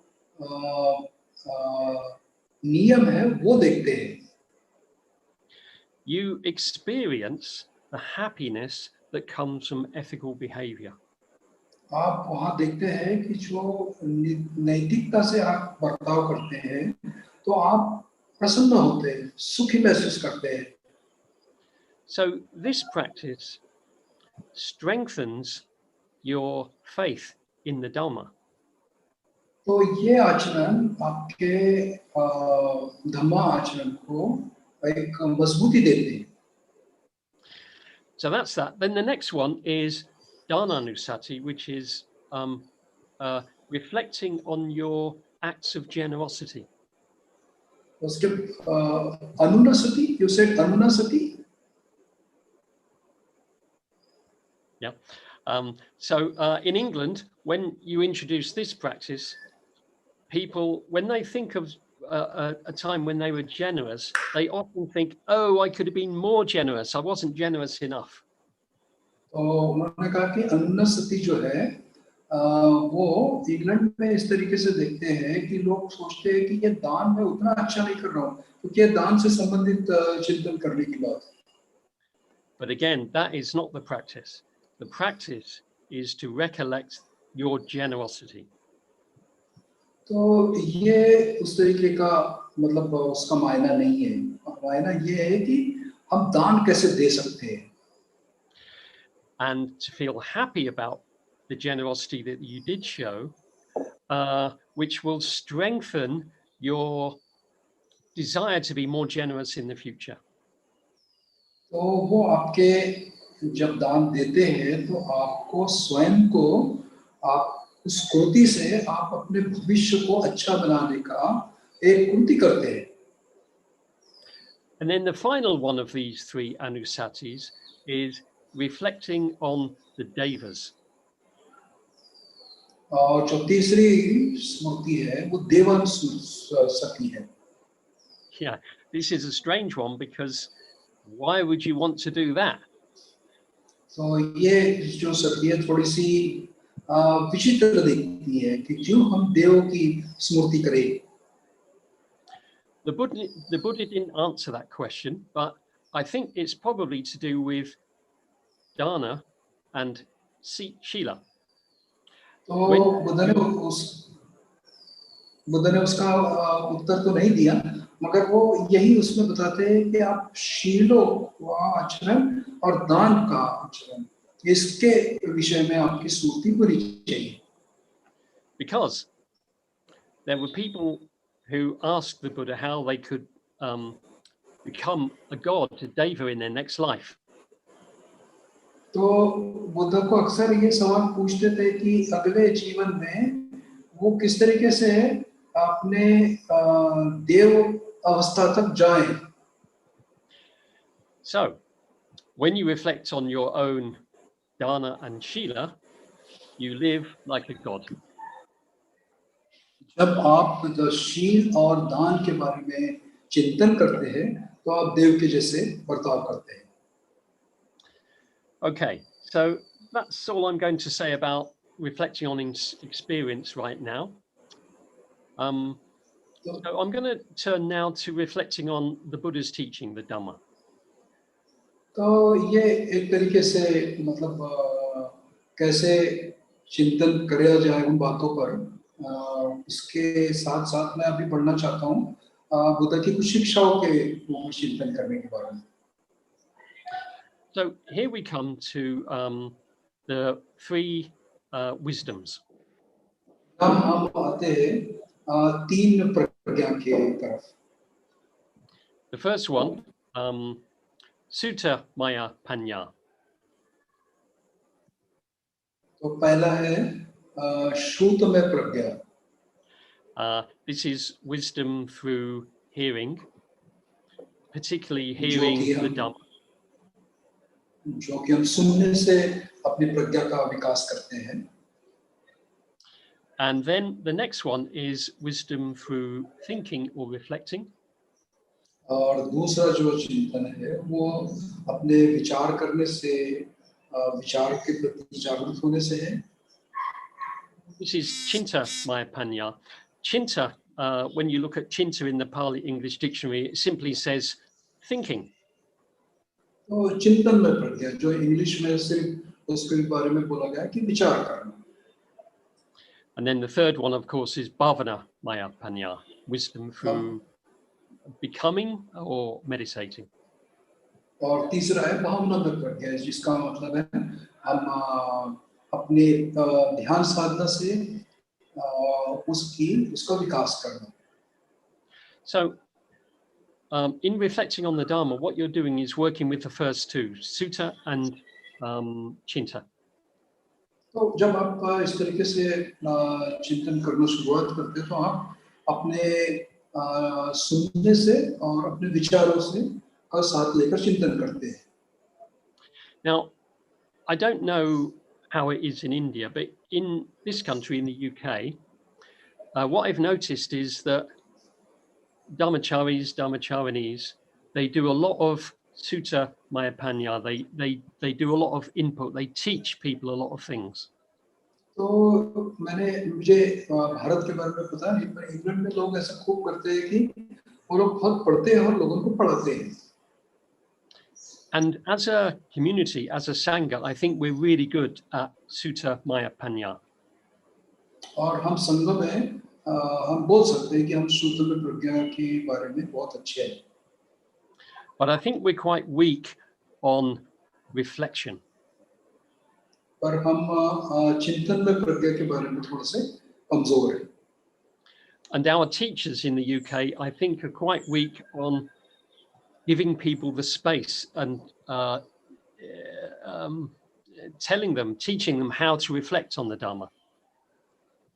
Speaker 1: नियम है वो देखते हैं.
Speaker 4: You experience the happiness that comes from ethical behavior.
Speaker 1: आप वहाँ देखते हैं कि जो नैतिकता से आप बर्ताव करते हैं तो आप प्रसन्न होते हैं, सुखी महसूस करते हैं.
Speaker 4: So this practice strengthens your faith in the Dharma.
Speaker 1: तो ये आचरण आपके धम्म आचरण को एक मजबूती देते हैं.
Speaker 4: So that's that. Then the next one is 𝓚𝓸𝓷𝓪, which is reflecting on your acts of generosity.
Speaker 1: उसके अनुनासति, you said अनुनासति?
Speaker 4: Yeah. So in England, when you introduce this practice, people, when they think of a time when they were generous, they often think, oh, I could have been more generous. I wasn't generous enough.
Speaker 1: तो उन्होंने कहा कि अनुनासति जो है वो England में इस तरीके से देखते हैं कि लोग सोचते हैं कि ये दान मैं उतना अच्छा नहीं कर रहा हूँ, क्योंकि ये दान से संबंधित चिंतन करने की बात है.
Speaker 4: But again, that is not the practice. The practice is to recollect your generosity.
Speaker 1: तो ये उस तरीके का मतलब उसका मायना नहीं है. मायना ये है कि हम दान कैसे दे सकते हैं.
Speaker 4: And to feel happy about the generosity that you did show, which will strengthen your desire to be more generous in the future.
Speaker 1: तो वो आपके जब दान देते हैं तो आपको स्वयं को आप उस कृति से आप अपने भविष्य को अच्छा बनाने का एक कृति करते हैं.
Speaker 4: And then the final one of these three anusattis is reflecting on the devas.
Speaker 1: और जो तीसरी स्मृति है वो देवानुस्मृति है.
Speaker 4: Yeah, this is a strange one because why would you want to do that?
Speaker 1: तो ये जो सती है थोड़ी सी विचित्र दिखती है कि क्यों हम देवों की स्मृति करें.
Speaker 4: The Buddha didn't answer that question, but I think it's probably to do with dharna and shila.
Speaker 1: तो बुद्ध ने उसका उत्तर तो नहीं दिया, मगर वो यही उसमें बताते हैं कि आप शीलों का आचरण और दान का आचरण इसके विषय में आपकी स्मृति होनी चाहिए.
Speaker 4: Because there were people who asked the Buddha how they could become a god, a deva, in their next life.
Speaker 1: तो बुद्ध को अक्सर ये सवाल पूछते थे कि अगले जीवन में वो किस तरीके से अपने देव अवस्था तक जाएं।
Speaker 4: So, when you reflect on your own dharma and shila, you live like a god.
Speaker 1: जब आप शील और दान के बारे में चिंतन करते हैं तो आप देव के जैसे बर्ताव करते हैं।
Speaker 4: Okay, so that's all I'm going to say about reflecting on experience right now. So I'm going to turn now to reflecting on the Buddha's teaching, the Dhamma.
Speaker 1: तो ये एक तरीके से मतलब कैसे चिंतन किया जाए उन बातों पर, इसके साथ साथ मैं अभी पढ़ना चाहता हूँ बुद्ध की कुछ शिक्षाओं के ऊपर चिंतन करने के बारे में।
Speaker 4: So here we come to the three wisdoms.
Speaker 1: हम आते हैं तीन प्रज्ञा के तरफ।
Speaker 4: The first one, Sutta Maya Panya.
Speaker 1: तो पहला है श्रुतमय प्रज्ञा।
Speaker 4: This is wisdom through hearing, particularly hearing the Dhamma.
Speaker 1: जो कि हम सुनने से अपनी प्रज्ञा का विकास करते हैं।
Speaker 4: And then the next one is wisdom through thinking or reflecting.
Speaker 1: और दूसरा जो चिंतन है वो अपने विचार करने से, विचार के प्रति जागरूक होने से है।
Speaker 4: This is Chinta Maya Panya. Chinta, when you look at Chinta in the Pali English dictionary, it simply says thinking.
Speaker 1: तो चिंतन में प्रज्ञा जो इंग्लिश में सिर्फ उसके बारे में बोला गया कि विचार करना।
Speaker 4: And then the third one, of course, is Bhavana Maya Panya, wisdom through becoming or meditating.
Speaker 1: और तीसरा है भावना में प्रज्ञा, जिसका मतलब है हम अपने ध्यान साधना से उसका विकास करना।
Speaker 4: So, in reflecting on the Dharma, what you're doing is working with the first two, Sutta and Chinta.
Speaker 1: तो जब आप इस तरीके से चिंतन करना शुरुआत करते हैं तो आप अपने सुनने से और अपने विचारों से का साथ लेकर चिंतन करते हैं।
Speaker 4: Now, I don't know how it is in India, but in this country, in the UK, what I've noticed is that Dharmacharis, Dharmacharinis, they do a lot of Sutta Maya Panya. They do a lot of input. They teach people a lot of things.
Speaker 1: तो मुझे भारत के बारे में पता नहीं, पर England में लोग ऐसा खूब करते हैं कि वो लोग बहुत पढ़ते हैं और लोगों को पढ़ाते हैं।
Speaker 4: And as a community, as a Sangha, I think we're really good at Sutta Maya Panya.
Speaker 1: और हम संघ में हम बोल सकते हैं कि हम सूत्रमय प्रज्ञा के बारे में बहुत अच्छे हैं।
Speaker 4: But I think we're quite weak on reflection.
Speaker 1: पर हम चिंतन में प्रज्ञा के बारे में थोड़े से कमजोर हैं।
Speaker 4: And our teachers in the UK, I think, are quite weak on giving people the space and telling them, teaching them how to reflect on the Dharma.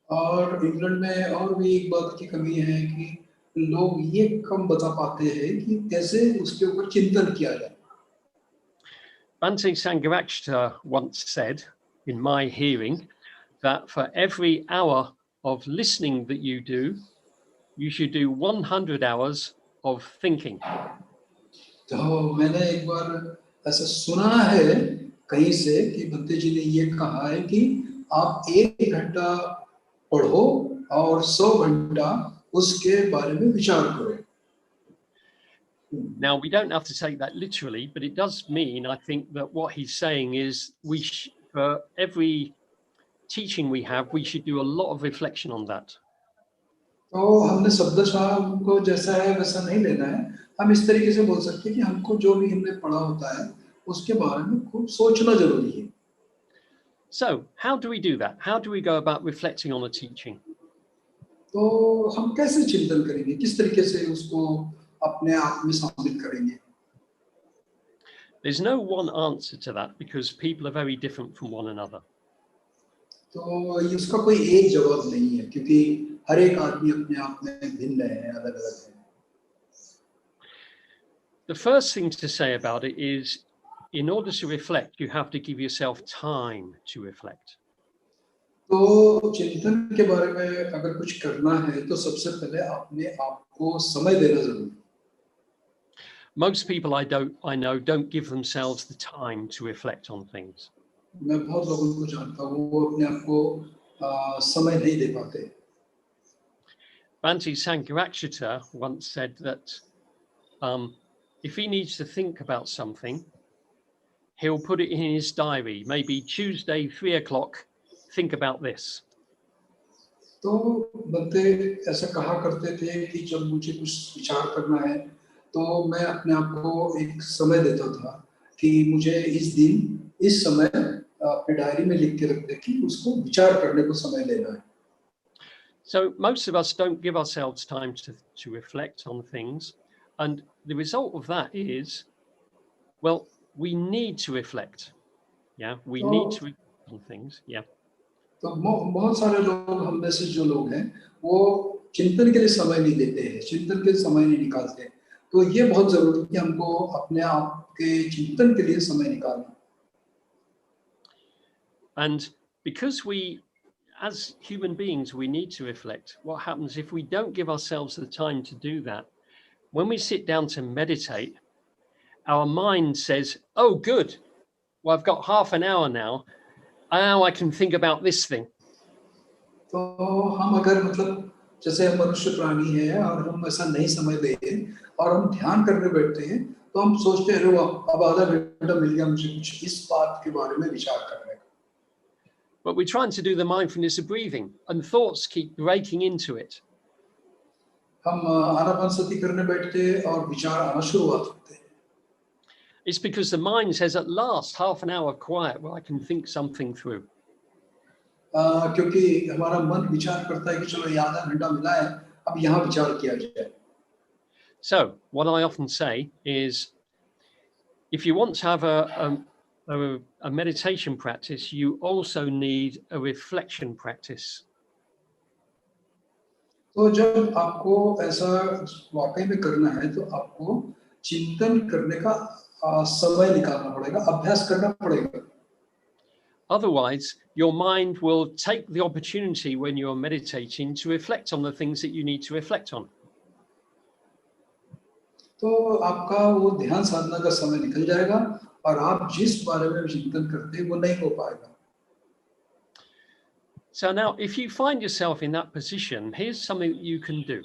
Speaker 1: और इंग्लैंड में और भी एक बात की कमी है कि लोग ये कम बता पाते हैं कि कैसे उसके ऊपर चिंतन किया जाए।
Speaker 4: Bhante Sangharakshita once said, in my hearing, that for every hour of listening that you do, you should do 100 hours of thinking.
Speaker 1: तो मैंने एक बार ऐसा सुना है कहीं से कि भंते जी ने ये कहा है कि आप 1 घंटा पढ़ो और 100 घंटा उसके बारे में विचार करो।
Speaker 4: Now, we don't have to take that literally, but it does mean, I think, that what he's saying is for every teaching we have, we should do a lot of reflection on that.
Speaker 1: तो हमने शब्दशः उनको जैसा है वैसा नहीं लेना है। हम इस तरीके से बोल सकते हैं कि हमको जो भी हमने पढ़ा होता है उसके बारे में खूब सोचना जरूरी है।
Speaker 4: So, how do we do that? How do we go about reflecting on a teaching?
Speaker 1: तो हम कैसे चिंतन करेंगे, किस तरीके से उसको अपने आप में शामिल करेंगे?
Speaker 4: There's no one answer to that because people are very different from one another.
Speaker 1: तो इसका कोई एक जवाब नहीं है क्योंकि हर एक आदमी अपने आप में भिन्न है, अलग-अलग है.
Speaker 4: The first thing to say about it is, in order to reflect, you have to give yourself time to reflect.
Speaker 1: तो चिंतन के बारे में अगर कुछ करना है तो सबसे पहले अपने आप को समय देना जरूरी है.
Speaker 4: Most people I know don't give themselves the time to reflect on things.
Speaker 1: मैं बहुत लोगों को जानता हूँ वो अपने आप को समय नहीं दे पाते.
Speaker 4: 𝓚𝓯𝓬𝓷𝓪 once said that if he needs to think about something, he'll put it in his diary. Maybe Tuesday, 3 o'clock, think about this.
Speaker 1: तो बंदे ऐसा कहा करते थे कि जब मुझे कुछ विचार करना है तो मैं अपने आप को एक समय देता था कि मुझे इस दिन इस समय अपने डायरी में लिख के रख दे कि उसको विचार करने को समय लेना है.
Speaker 4: So most of us don't give ourselves time to reflect on things. And the result of that is, well, we need to reflect. Yeah, we need to reflect on things. Yeah.
Speaker 1: तो बहुत सारे लोग हम में से जो लोग हैं वो चिंतन के लिए समय नहीं देते हैं, चिंतन के लिए समय नहीं निकालते. तो ये बहुत जरूरी है कि हमको अपने आप के चिंतन के लिए समय निकालना.
Speaker 4: And because we, as human beings, we need to reflect. What happens if we don't give ourselves the time to do that? When we sit down to meditate, our mind says, oh, good. Well, I've got half an hour now. Now I can think about this thing.
Speaker 1: तो हम अगर मतलब जैसे हम मनुष्य प्राणी हैं और हम ऐसा नहीं समय दें और हम ध्यान करने बैठते हैं तो हम सोचते हैं अब आधा घंटा मिल गया मुझे कुछ इस बात के बारे में विचार करने का.
Speaker 4: But we're trying to do the mindfulness of breathing and thoughts keep breaking into it.
Speaker 1: हम आनापानसति करने बैठते हैं और विचार आना शुरुआत होते हैं.
Speaker 4: It's because the mind says, at last, half an hour of quiet where I can think something through.
Speaker 1: क्योंकि हमारा मन विचार करता है कि चलो ये आधा घंटा मिला है अब यहाँ विचार किया जाए.
Speaker 4: So what I often say is, if you want to have a meditation practice, you also need a reflection practice.
Speaker 1: तो जब आपको ऐसा वाकई में करना है तो आपको चिंतन करने का समय निकालना पड़ेगा, अभ्यास करना पड़ेगा.
Speaker 4: Otherwise, your mind will take the opportunity when you're meditating to reflect on the things that you need to reflect on.
Speaker 1: तो आपका वो ध्यान साधना का समय निकल जाएगा और आप जिस बारे में चिंतन करते हैं वो नहीं हो पाएगा.
Speaker 4: So now, if you find yourself in that position, here's something that you can do.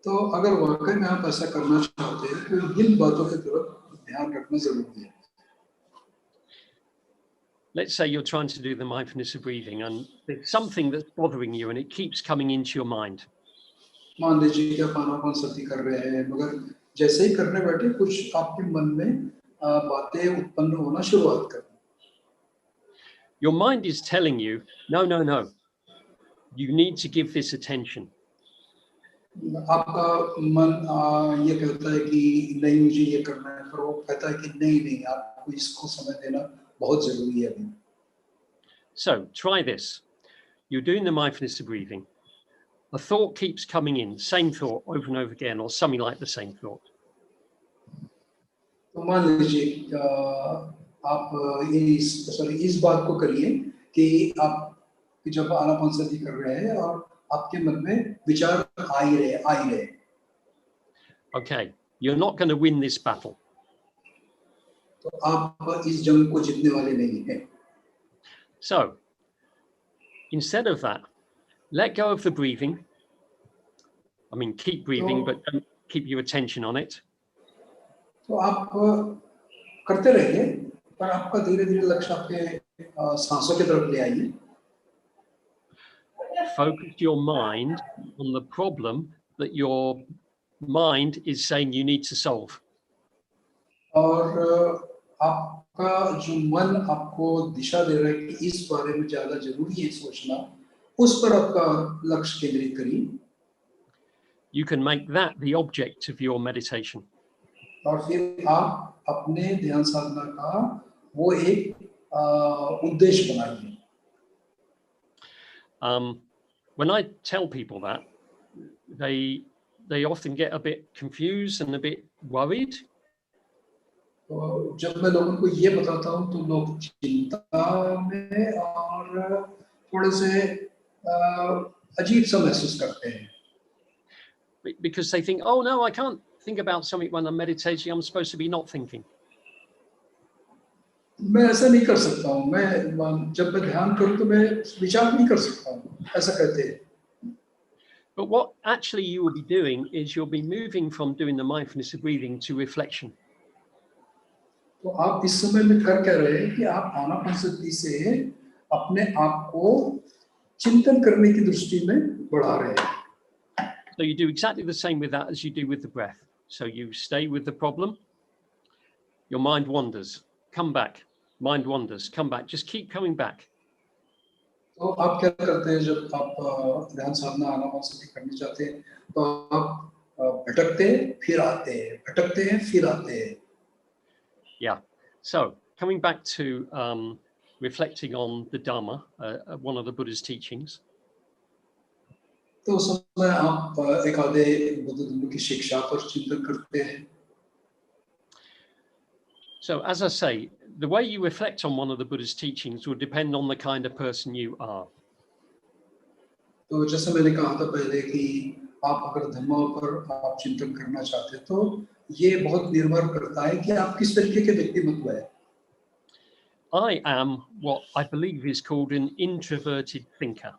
Speaker 1: तो अगर वाकई में आप ऐसा करना चाहते हैं तो इन बातों की तरफ ध्यान रखना जरूरी है.
Speaker 4: Let's say you're trying to do the mindfulness of breathing and there's something that's bothering you and it keeps coming into your mind.
Speaker 1: मान लीजिए कि आप आनापानसति कर रहे हैं मगर जैसे ही करने बैठे कुछ आपके मन में बातें उत्पन्न होना शुरुआत कर.
Speaker 4: Your mind is telling you, no, no, no, you need to give this attention.
Speaker 1: आपका मन ये कहता है कि नहीं मुझे ये करना है पर वो कहता है कि नहीं नहीं आपको इसको समय देना बहुत जरूरी है अभी.
Speaker 4: So try this. You're doing the mindfulness of breathing. A thought keeps coming in, same thought over and over again, or something like the same thought.
Speaker 1: तो मान लीजिए आप इस बात को करिए कि आप जब आनापानसति कर रहे हैं और आपके मन में विचार आ ही रहे.
Speaker 4: Okay, you're not going to win this battle.
Speaker 1: तो आप इस जंग को जीतने वाले नहीं हैं.
Speaker 4: So, instead of that, let go of the breathing. I mean, keep breathing, but don't keep your attention on it.
Speaker 1: तो आप करते रहिए पर आपका धीरे-धीरे लक्ष्य आपके सांसों की तरफ ले आइए.
Speaker 4: Focus your mind on the problem that your mind is saying you need to solve.
Speaker 1: और आपका जो मन आपको दिशा दे रहा है कि इस बारे में ज्यादा जरूरी है सोचना, उस पर आपका लक्ष्य केंद्रित करिए.
Speaker 4: You can make that the object of your meditation.
Speaker 1: और फिर आप अपने ध्यान साधना का वो एक उद्देश्य बनाइए।
Speaker 4: When I tell people that, they often get a bit confused and a bit worried.
Speaker 1: तो जब मैं लोगों को ये बताता हूँ तो लोग चिंता में और थोड़े से अजीब सा महसूस करते हैं।
Speaker 4: Because they think, oh no, I can't think about something when I'm meditating. I'm supposed to be not thinking.
Speaker 1: मैं ऐसा नहीं कर सकता हूँ, मैं जब मैं ध्यान करूँ तो मैं विचार नहीं कर सकता हूँ, ऐसा कहते हैं।
Speaker 4: But what actually you will be doing is you'll be moving from doing the mindfulness of breathing to reflection.
Speaker 1: तो आप इस समय में कर क्या रहे हैं कि आप आनापानसति से अपने आप को चिंतन करने की दृष्टि में बढ़ा रहे हैं।
Speaker 4: So you do exactly the same with that as you do with the breath. So you stay with the problem. Your mind wanders, come back. Mind wanders, come back. Just keep coming back.
Speaker 1: तो आप क्या करते हैं जब आप ध्यान साधना आनापानसति करने जाते हैं तो आप भटकते हैं फिर आते हैं, भटकते हैं फिर आते हैं।
Speaker 4: Yeah. So coming back to reflecting on the Dharma, one of the Buddha's teachings.
Speaker 1: तो उस समय आप एक आधे बुद्ध धर्म की शिक्षा पर चिंतन करते हैं।
Speaker 4: So as I say, the way you reflect on one of the Buddha's teachings will depend on the kind of person you are.
Speaker 1: तो जैसे मैंने कहा था पहले कि आप अगर धर्मों पर आप चिंतन करना चाहते हैं तो ये बहुत निर्भर करता है कि आप किस तरीके के व्यक्तिमत्व हैं।
Speaker 4: I am what I believe is called an introverted thinker.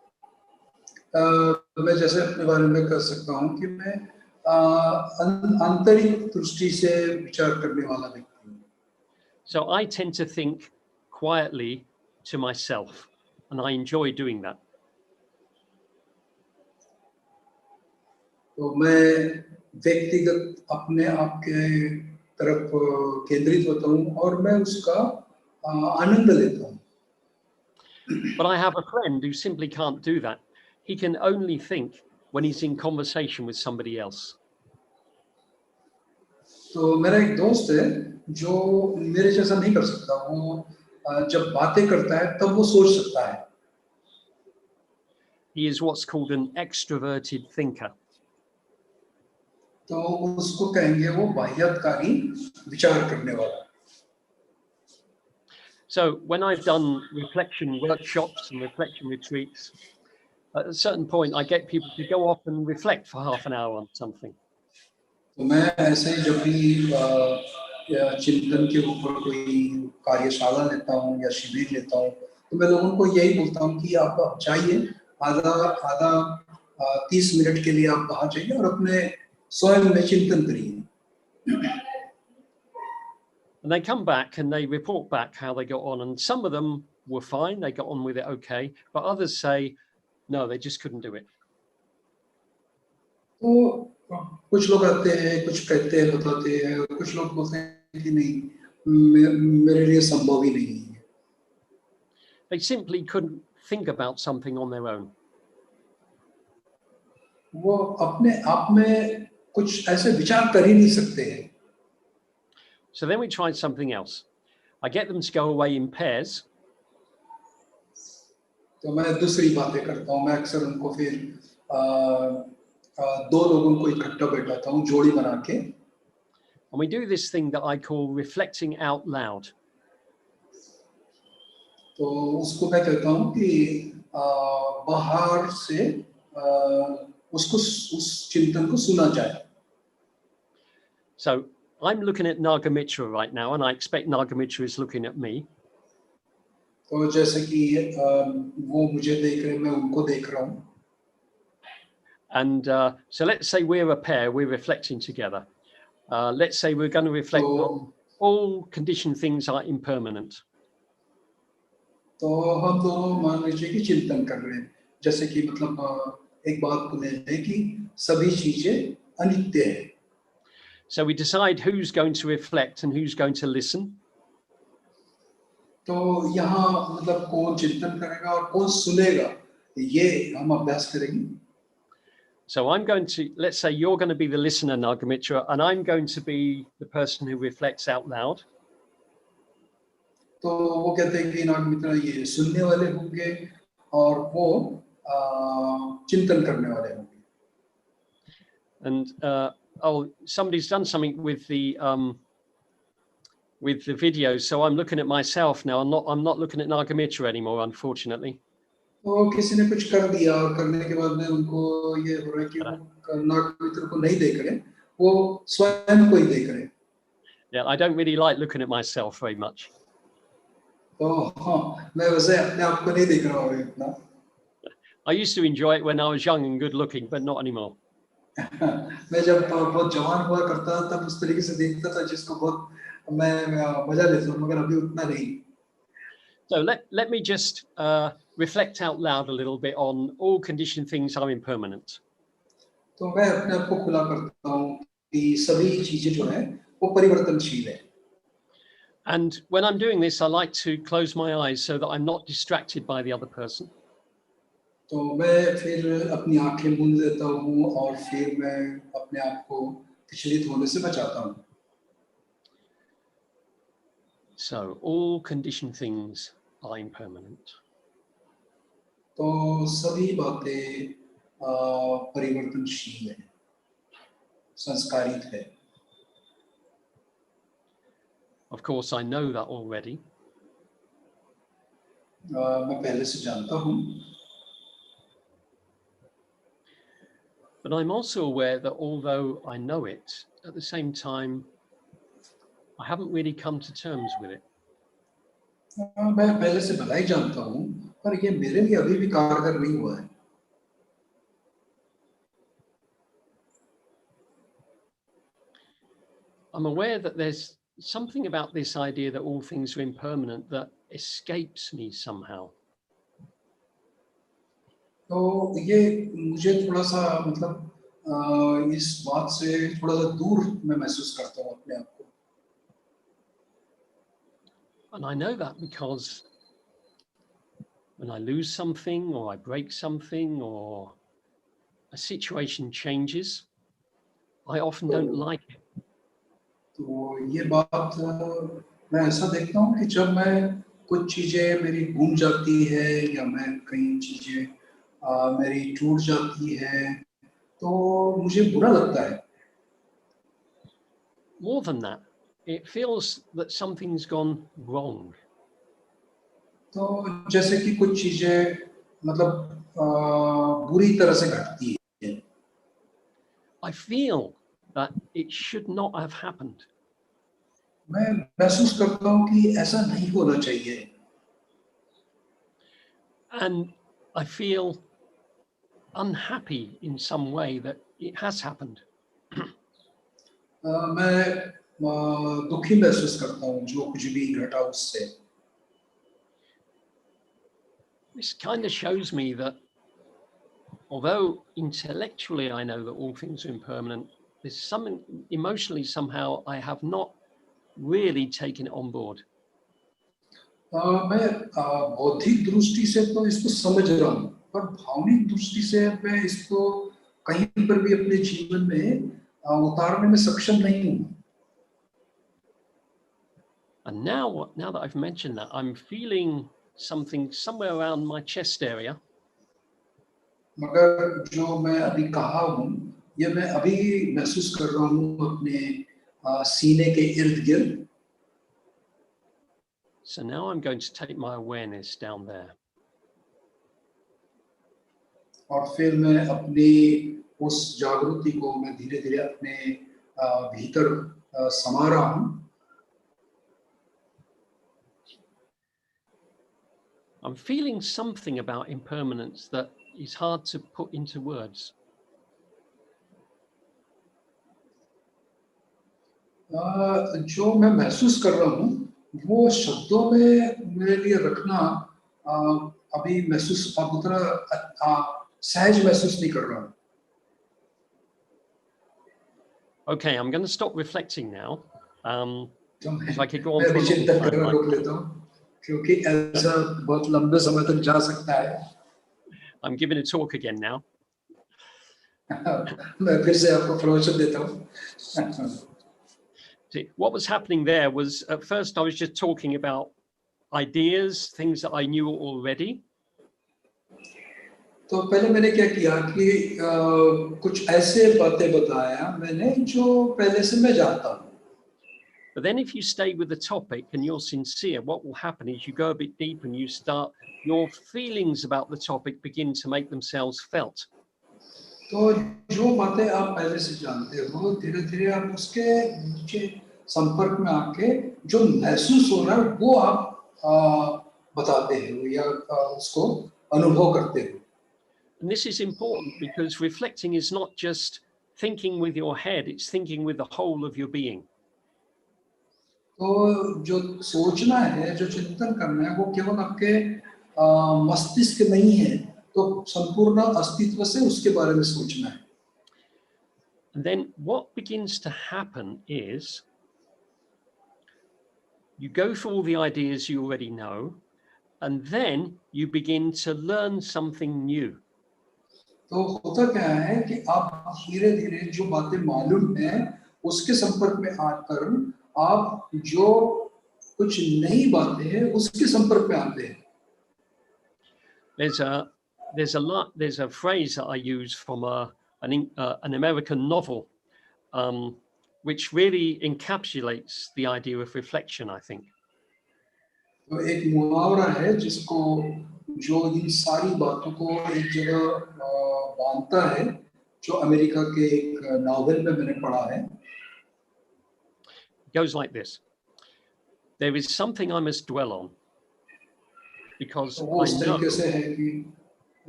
Speaker 1: मैं जैसे अपने बारे में कह सकता हूँ कि मैं आंतरिक दृष्टि से विचार करने वाला व्यक्ति हूँ।
Speaker 4: So I tend to think quietly to myself, and I enjoy doing that.
Speaker 1: तो मैं व्यक्तिगत अपने आप के तरफ केंद्रित होता हूँ और मैं उसका आनंद लेता हूँ।
Speaker 4: But I have a friend who simply can't do that. He can only think when he's in conversation with somebody else.
Speaker 1: तो मेरा एक दोस्त है जो मेरे जैसा नहीं कर सकता, वो जब बातें करता है तब वो सोच सकता है।
Speaker 4: He is what's called an extroverted thinker.
Speaker 1: तो उसको कहेंगे वो बाह्यकारी विचार करने वाला।
Speaker 4: So when I've done reflection workshops and reflection retreats, at a certain point I get people to go off and reflect for half an hour on something.
Speaker 1: तो मैं ऐसे ही जब भी चिंतन के ऊपर कोई कार्यशाला लेता हूँ या शिविर लेता हूँ तो मैं लोगों को यही बोलता हूँ कि आप जाइए, आधा 30 मिनट के लिए आप बाहर जाइए और अपने स्वयं में चिंतन करिए।
Speaker 4: And they come back and they report back how they got on, and some of them were fine, they got on with it okay, but others say no, they just couldn't do it.
Speaker 1: तो कुछ लोग आते हैं, कुछ कहते हैं, बताते हैं, कुछ लोग बोलते हैं कि नहीं, मेरे लिए संभव ही नहीं है।
Speaker 4: They simply couldn't think about something on their own.
Speaker 1: वो अपने आप में कुछ ऐसे विचार कर ही नहीं सकते हैं।
Speaker 4: So then we tried something else. I get them to go away in pairs.
Speaker 1: तो मैं दूसरी बातें करता हूँ, मैं अक्सर उनको फिर दो लोगों को इकट्ठा बैठाता हूँ जोड़ी बना के।
Speaker 4: And we do this thing that I call reflecting out loud.
Speaker 1: तो उसको मैं कहता हूँ कि बाहर से उसको उस चिंतन को सुना जाए।
Speaker 4: So I'm looking at NAGALOKA right now, and I expect NAGALOKA is looking at me.
Speaker 1: तो जैसे कि वो मुझे देख रहे हैं, मैं उनको देख रहा हूँ।
Speaker 4: And so let's say we're a pair, we're reflecting together. Let's say we're going to reflect on all conditioned things are impermanent.
Speaker 1: तो हम दोनों मान लीजिए कि चिंतन कर रहे हैं, जैसे कि मतलब एक बात को ले लें कि सभी चीजें अनित्य है।
Speaker 4: So we decide who's going to reflect and who's going to listen.
Speaker 1: तो यहाँ मतलब कौन चिंतन करेगा और कौन सुनेगा, ये हम अभ्यास करेंगे।
Speaker 4: So I'm going to, let's say you're going to be the listener, Nagamitra, and I'm going to be the person who reflects out loud.
Speaker 1: तो वो कहते हैं कि नागमित्र ये सुनने वाले होंगे और वो चिंतन करने वाले होंगे.
Speaker 4: And oh, somebody's done something with the video, so I'm looking at myself now. I'm not looking at Nagamitra anymore, unfortunately.
Speaker 1: तो किसी ने कुछ कर दिया और करने के बाद में उनको ये हो रहा है कि वो नागमित्र को नहीं देख रहे, वो स्वयं को ही देख रहे.
Speaker 4: Yeah, I don't really like looking at myself very much.
Speaker 1: तो हाँ, मैं वैसे अपने आप को नहीं देख रहा हूँ इतना.
Speaker 4: I used to enjoy it when I was young and good looking, but not anymore.
Speaker 1: मैं जब बहुत जवान हुआ करता था तब उस तरीके से देखता था जिसको बहुत मैं मजा लेता हूँ, मगर अभी उतना नहीं.
Speaker 4: So let me just reflect out loud a little bit on all conditioned things are impermanent.
Speaker 1: तो मैं अपने आप को खुला करता हूँ कि सभी चीजें जो हैं वो परिवर्तनशील है.
Speaker 4: And when I'm doing this, I like to close my eyes so that I'm not distracted by the other person.
Speaker 1: तो मैं फिर अपनी आंखें मूंद लेता हूँ और फिर मैं अपने आप को विचलित होने से बचाता हूँ.
Speaker 4: So all conditioned things are impermanent.
Speaker 1: तो सभी बातें परिवर्तनशील हैं, संस्कारित है.
Speaker 4: Of course, I know that already.
Speaker 1: मैं पहले से जानता हूँ.
Speaker 4: But I'm also aware that although I know it, at the same time, I haven't really come to terms with it.
Speaker 1: मैं पहले से भला ही जानता हूँ, पर ये मेरे लिए अभी भी कारगर नहीं हुआ है.
Speaker 4: I'm aware that there's something about this idea that all things are impermanent that escapes me somehow.
Speaker 1: तो ये मुझे थोड़ा सा मतलब इस बात से थोड़ा सा दूर मैं महसूस करता हूँ अपने आप को.
Speaker 4: And I know that because when I lose something or I break something or a situation changes, I often don't like it.
Speaker 1: तो ये बात मैं ऐसा देखता हूँ कि जब मैं कुछ चीजें मेरी घूम जाती है या मैं कई चीजें मेरी टूट जाती है तो मुझे बुरा लगता है.
Speaker 4: More than that, it feels that something's gone wrong.
Speaker 1: तो जैसे कि कुछ चीजें मतलब बुरी तरह से घटती है.
Speaker 4: I feel that it should not have happened.
Speaker 1: मैं महसूस करता हूँ कि ऐसा नहीं होना चाहिए.
Speaker 4: And I feel unhappy in some way that it has happened.
Speaker 1: मैं दुखी महसूस करता हूँ जो कुछ भी घटा उससे.
Speaker 4: This kind of shows me that although intellectually I know that all things are impermanent, there's something emotionally somehow I have not really taken it on board.
Speaker 1: मैं बौद्धिक दृष्टि से तो इसको समझ रहा हूँ, पर भावनिक दृष्टि से मैं इसको कहीं पर भी अपने जीवन में उतारने में सक्षम नहीं हूँ.
Speaker 4: And now that I've mentioned that, I'm feeling something somewhere around my chest area.
Speaker 1: मगर जो मैं अभी कहा हूँ, ये मैं अभी महसूस कर रहा हूँ अपने सीने के इर्द गिर्द.
Speaker 4: So now I'm going to take my awareness down there.
Speaker 1: और फिर मैं अपनी उस जागृति को मैं धीरे-धीरे अपने भीतर समा रहा हूँ.
Speaker 4: I'm feeling something about impermanence that is hard to put into words.
Speaker 1: जो मैं महसूस कर रहा हूँ वो शब्दों में मेरे लिए रखना अभी महसूस उतना सहज महसूस नहीं कर रहा हूँ.
Speaker 4: Okay, I'm going to stop reflecting now. If I could go on
Speaker 1: मैं
Speaker 4: for a
Speaker 1: भी
Speaker 4: long
Speaker 1: चिंतन
Speaker 4: time,
Speaker 1: करना रोक लेता हूँ क्योंकि ऐसा बहुत लंबे समय तक जा सकता है.
Speaker 4: I'm giving a talk again now.
Speaker 1: मैं फिर से आपको प्रवचन देता हूँ.
Speaker 4: See, what was happening there was at first I was just talking about ideas, things that I knew already.
Speaker 1: तो पहले मैंने क्या किया कि कुछ ऐसे बातें बताया मैंने जो पहले से मैं जानता हूँ.
Speaker 4: But then if you stay with the topic and you're sincere, what will happen is you go a bit deep and you start, your feelings about the topic begin to make themselves felt.
Speaker 1: तो जो बातें आप पहले से जानते हो धीरे धीरे आप उसके नीचे संपर्क में आके जो महसूस हो रहा है वो आप बताते हो या उसको अनुभव करते हो.
Speaker 4: And this is important because reflecting is not just thinking with your head, it's thinking with the whole of your being.
Speaker 1: तो जो सोचना है जो चिंतन करना है वो केवल आपके मस्तिष्क नहीं है तो संपूर्ण अस्तित्व से उसके बारे में सोचना है.
Speaker 4: And then what begins to happen is you go for all the ideas you already know, and then you begin to learn something new.
Speaker 1: तो होता क्या है कि आप धीरे धीरे जो बातें मालूम है उसके संपर्क में आकर आप जो कुछ नई बातें हैं उसके संपर्क में आते हैं.
Speaker 4: There's a phrase that I use from an American novel, which really encapsulates the idea of reflection, I think.
Speaker 1: तो एक मुहावरा है जिसको जो इन सारी बातों को एक जगह बांधता है जो अमेरिका के एक नॉवेल में मैंने पढ़ा है.
Speaker 4: It goes like this: there is something I must dwell on because
Speaker 1: वो इस तरीके से है कि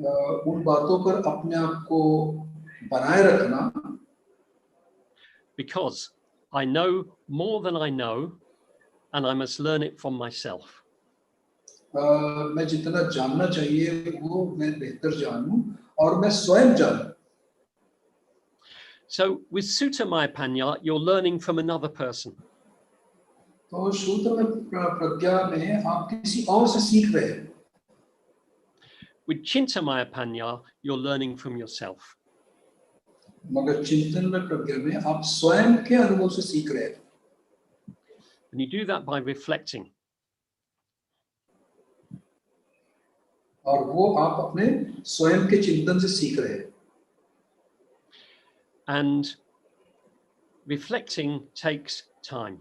Speaker 1: उन बातों पर अपने आप को बनाए रखना
Speaker 4: because I know more than I know and I must learn it from myself.
Speaker 1: मैं जितना जानना चाहिए वो मैं बेहतर जानूं और मैं स्वयं जानूं.
Speaker 4: So with Sutta Mayapanya, you're learning from another person.
Speaker 1: तो सूत्र में प्रज्ञा में आप किसी और से सीख रहे हैं.
Speaker 4: With Chinta Mayapanya, you're learning from yourself.
Speaker 1: मगर चिंतन में प्रज्ञा में आप स्वयं के अनुभव से सीख रहे हैं.
Speaker 4: And you do that by reflecting.
Speaker 1: और वो आप अपने स्वयं के चिंतन से सीख रहे हैं.
Speaker 4: And reflecting takes time.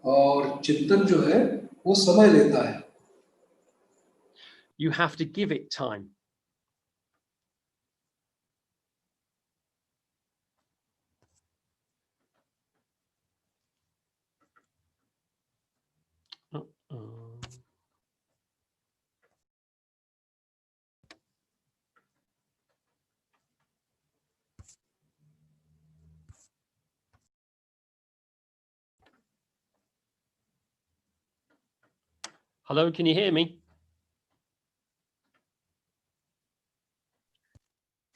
Speaker 1: और चिंतन जो है वो समय लेता है.
Speaker 4: You have to give it time. Hello, can you hear me?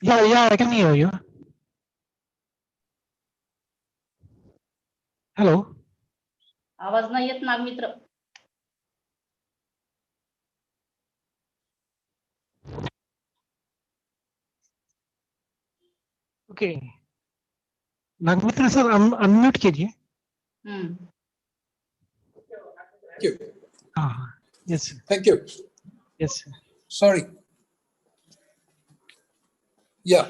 Speaker 5: Yeah, I can hear you. Hello.
Speaker 2: आवाज नाही येत नागमित्र.
Speaker 5: Okay. नागमित्र सर अनम्यूट कीजिए.
Speaker 1: Thank you.
Speaker 5: Yes.
Speaker 1: Thank you.
Speaker 5: Yes.
Speaker 1: Sorry. Yeah.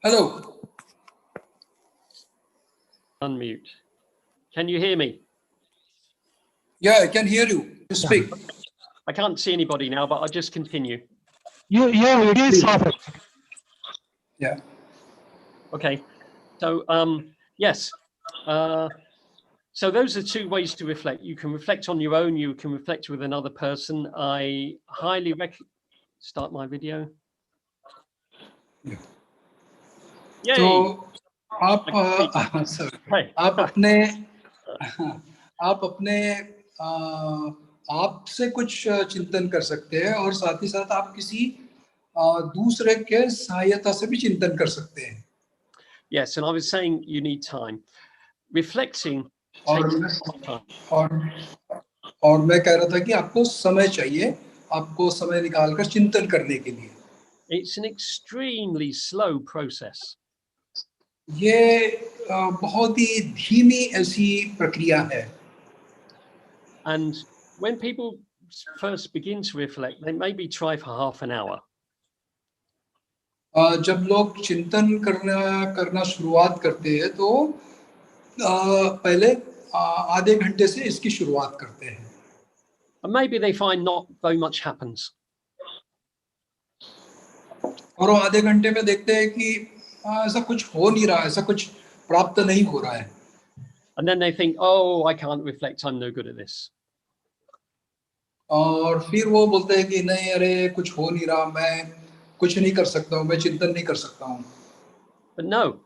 Speaker 1: Hello.
Speaker 4: Unmute. Can you hear me?
Speaker 1: Yeah, I can hear you. You speak.
Speaker 4: I can't see anybody now, but I'll just continue.
Speaker 5: Your video is off.
Speaker 1: Yeah.
Speaker 4: Okay. So yes. So those are two ways to reflect. You can reflect on your own. You can reflect with another person. I highly start my video.
Speaker 1: Yeah.
Speaker 4: Yay.
Speaker 1: तो आप अपने आप से कुछ चिंतन कर सकते हैं और साथ ही साथ आप किसी दूसरे के सहायता से भी चिंतन कर सकते हैं.
Speaker 4: Yes, and I was saying you need time. Reflecting
Speaker 1: और
Speaker 4: takes time.
Speaker 1: और मैं कह रहा था कि आपको समय चाहिए. आपको समय निकालकर चिंतन करने के लिए।
Speaker 4: It's an extremely slow process.
Speaker 1: ये बहुत ही धीमी ऐसी प्रक्रिया है।
Speaker 4: And when people first begin to reflect, they maybe try for half an hour.
Speaker 1: जब लोग चिंतन करना शुरुआत करते हैं तो पहले आधे घंटे से इसकी शुरुआत करते हैं।
Speaker 4: And maybe they find not very much happens.
Speaker 1: और वो आधे घंटे में देखते हैं कि ऐसा कुछ हो नहीं रहा है, ऐसा कुछ प्राप्त नहीं हो रहा है।
Speaker 4: And then they think, oh, I can't reflect, I'm no good at this.
Speaker 1: और फिर वो बोलते हैं कि नहीं, अरे कुछ हो नहीं रहा, मैं कुछ नहीं कर सकता हूँ, मैं चिंतन नहीं कर सकता हूँ।
Speaker 4: But no,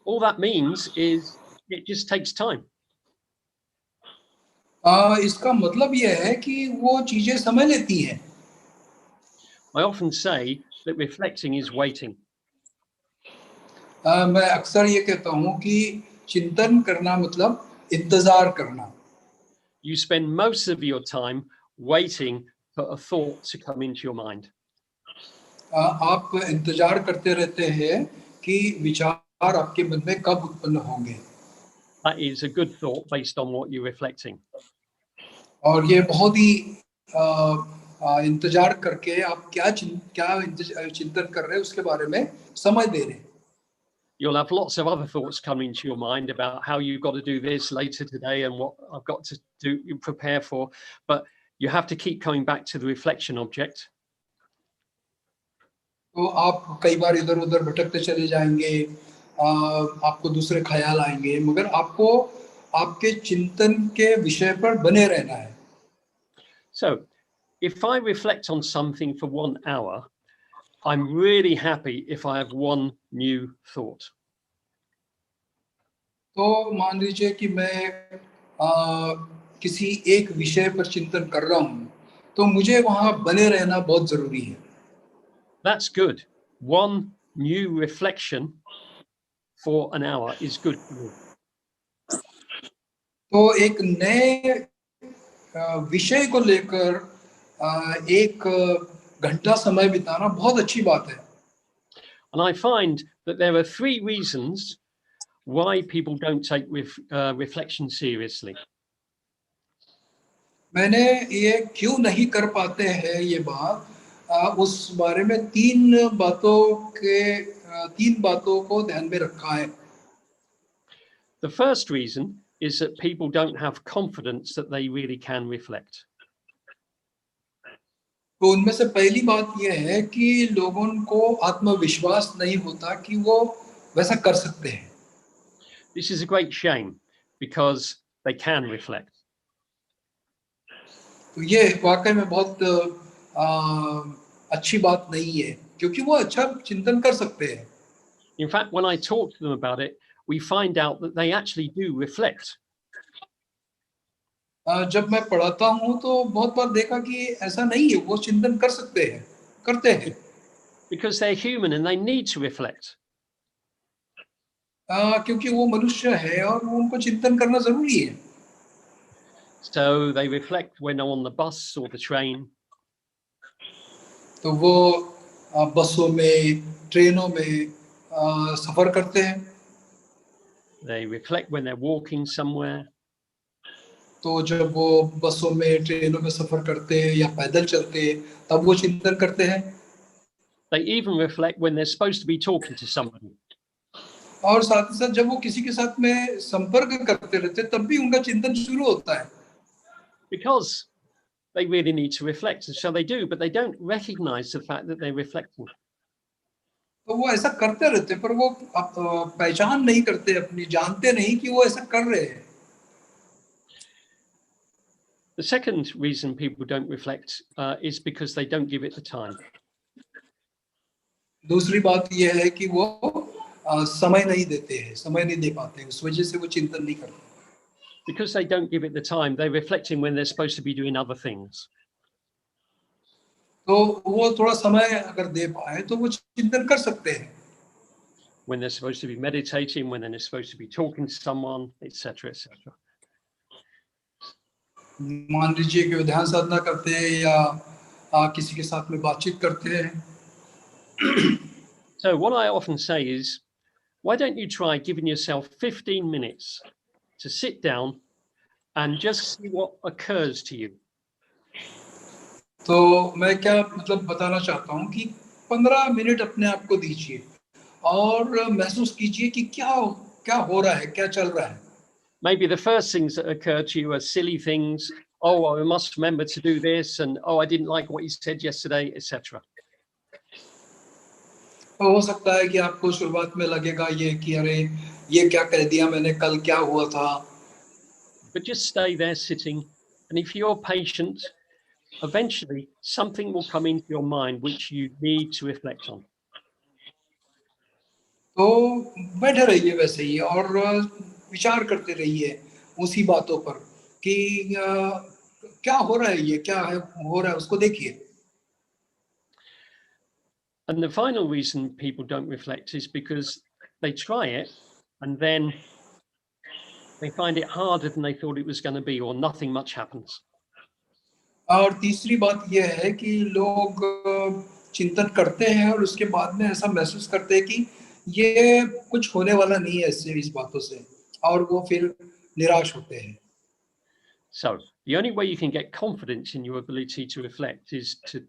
Speaker 4: all that means is it just takes time.
Speaker 1: इसका मतलब ये है कि वो चीजें समय लेती हैं।
Speaker 4: I often say that reflecting is waiting.
Speaker 1: मैं अक्सर ये कहता हूँ कि चिंतन करना मतलब इंतजार करना।
Speaker 4: You spend most of your time waiting for a thought to come into your mind.
Speaker 1: आप इंतजार करते रहते हैं कि विचार आपके मन में कब उत्पन्न होंगे।
Speaker 4: That is a good thought based on what you're reflecting.
Speaker 1: और ये बहुत ही इंतजार करके आप क्या चिंतन कर रहे हैं उसके बारे में समय दे रहे हैं।
Speaker 4: You'll have lots of other thoughts coming to your mind about how you've got to do this later today and what I've got to do, prepare for, but you have to keep coming back to the reflection object.
Speaker 1: तो आप कई बार इधर उधर भटकते चले जाएंगे, आपको दूसरे ख्याल आएंगे, मगर आपको आपके चिंतन के विषय पर बने रहना है।
Speaker 4: So if I reflect on something for 1 hour, I'm really happy if I have one new thought.
Speaker 1: तो मान लीजिए कि मैं किसी एक विषय पर चिंतन कर रहा हूँ, तो मुझे वहाँ बने रहना बहुत जरूरी है।
Speaker 4: That's good. One new reflection for an hour is good for me.
Speaker 1: तो एक नए विषय को लेकर 1 घंटा समय बिताना बहुत अच्छी बात है।
Speaker 4: And I find that there are 3 reasons why people don't take reflection seriously.
Speaker 1: मैंने ये क्यों नहीं कर पाते हैं ये बात, उस बारे में 3 बातों को ध्यान में रखा है।
Speaker 4: The first reason is that people don't have confidence that they really can reflect.
Speaker 1: तो उनमें से पहली बात यह है कि लोगों को आत्मविश्वास नहीं होता कि वो वैसा कर सकते हैं।
Speaker 4: This is a great shame because they can reflect.
Speaker 1: तो ये वाकई में बहुत अच्छी बात नहीं है, क्योंकि वो अच्छा चिंतन कर सकते हैं।
Speaker 4: In fact, when I talk to them about it, we find out that they actually do reflect.
Speaker 1: जब मैं पढ़ाता हूँ तो बहुत बार देखा कि ऐसा नहीं है, वो चिंतन कर सकते हैं, करते हैं।
Speaker 4: Because they're human and they need to reflect.
Speaker 1: क्योंकि वो मनुष्य है और उनको चिंतन करना जरूरी है।
Speaker 4: So they reflect when they're on the bus or the train.
Speaker 1: तो वो बसों में, ट्रेनों में सफर करते हैं।
Speaker 4: They reflect when they're walking somewhere.
Speaker 1: तो जब वो बसों में, ट्रेनों में सफर करते हैं या पैदल चलते हैं, तब वो चिंतन करते हैं।
Speaker 4: They even reflect when they're supposed to be talking to somebody.
Speaker 1: और साथ ही साथ जब वो किसी के साथ में संपर्क करते रहते हैं, तब भी उनका चिंतन शुरू होता है।
Speaker 4: Because they really need to reflect, and so they do, but they don't recognize the fact that they're reflecting.
Speaker 1: तो वो ऐसा करते रहते हैं, पर वो पहचान नहीं करते अपनी, जानते नहीं कि वो ऐसा कर रहे हैं।
Speaker 4: The second reason people don't reflect is because they don't give it the time.
Speaker 1: दूसरी बात यह है कि वो समय नहीं देते हैं, समय नहीं दे पाते हैं, उस वजह से वो चिंतन नहीं करते।
Speaker 4: Because they don't give it the time, they're reflecting when they're supposed to be doing other things.
Speaker 1: तो वो थोड़ा समय अगर दे पाए तो वो चिंतन कर सकते हैं।
Speaker 4: When they're supposed to be meditating, when they're supposed to be talking to someone, etc., etc.
Speaker 1: मान लीजिए कि वो ध्यान साधना करते हैं या किसी के साथ में बातचीत करते हैं।
Speaker 4: So what I often say is, why don't you try giving yourself 15 minutes to sit down and just see what occurs to you?
Speaker 1: तो मैं क्या मतलब बताना चाहता हूँ कि 15 मिनट अपने आप को दीजिए और महसूस कीजिए कि क्या क्या हो रहा है, क्या चल रहा है।
Speaker 4: Maybe the first things that occur to you are silly things. Oh, I must remember to do this, and oh, I didn't like what you said yesterday, etc.
Speaker 1: तो हो सकता है कि आपको शुरुआत में लगेगा ये कि अरे ये क्या कह दिया मैंने, कल क्या हुआ था।
Speaker 4: But just stay there sitting, and if you're patient, eventually something will come into your mind which you need to reflect on.
Speaker 1: तो बैठे रहिए वैसे ही और विचार करते रहिए उसी बातों पर कि क्या हो रहा है, ये क्या है हो रहा है, उसको देखिए।
Speaker 4: And the final reason people don't reflect is because they try it and then they find it harder than they thought it was going to be, or nothing much happens.
Speaker 1: और तीसरी बात यह है कि लोग चिंतन करते हैं और उसके बाद में ऐसा महसूस करते हैं कि ये कुछ होने वाला नहीं है इससे, इस बातों से, और वो फिर निराश होते हैं।
Speaker 4: So the only way you can get confidence in your ability to reflect is to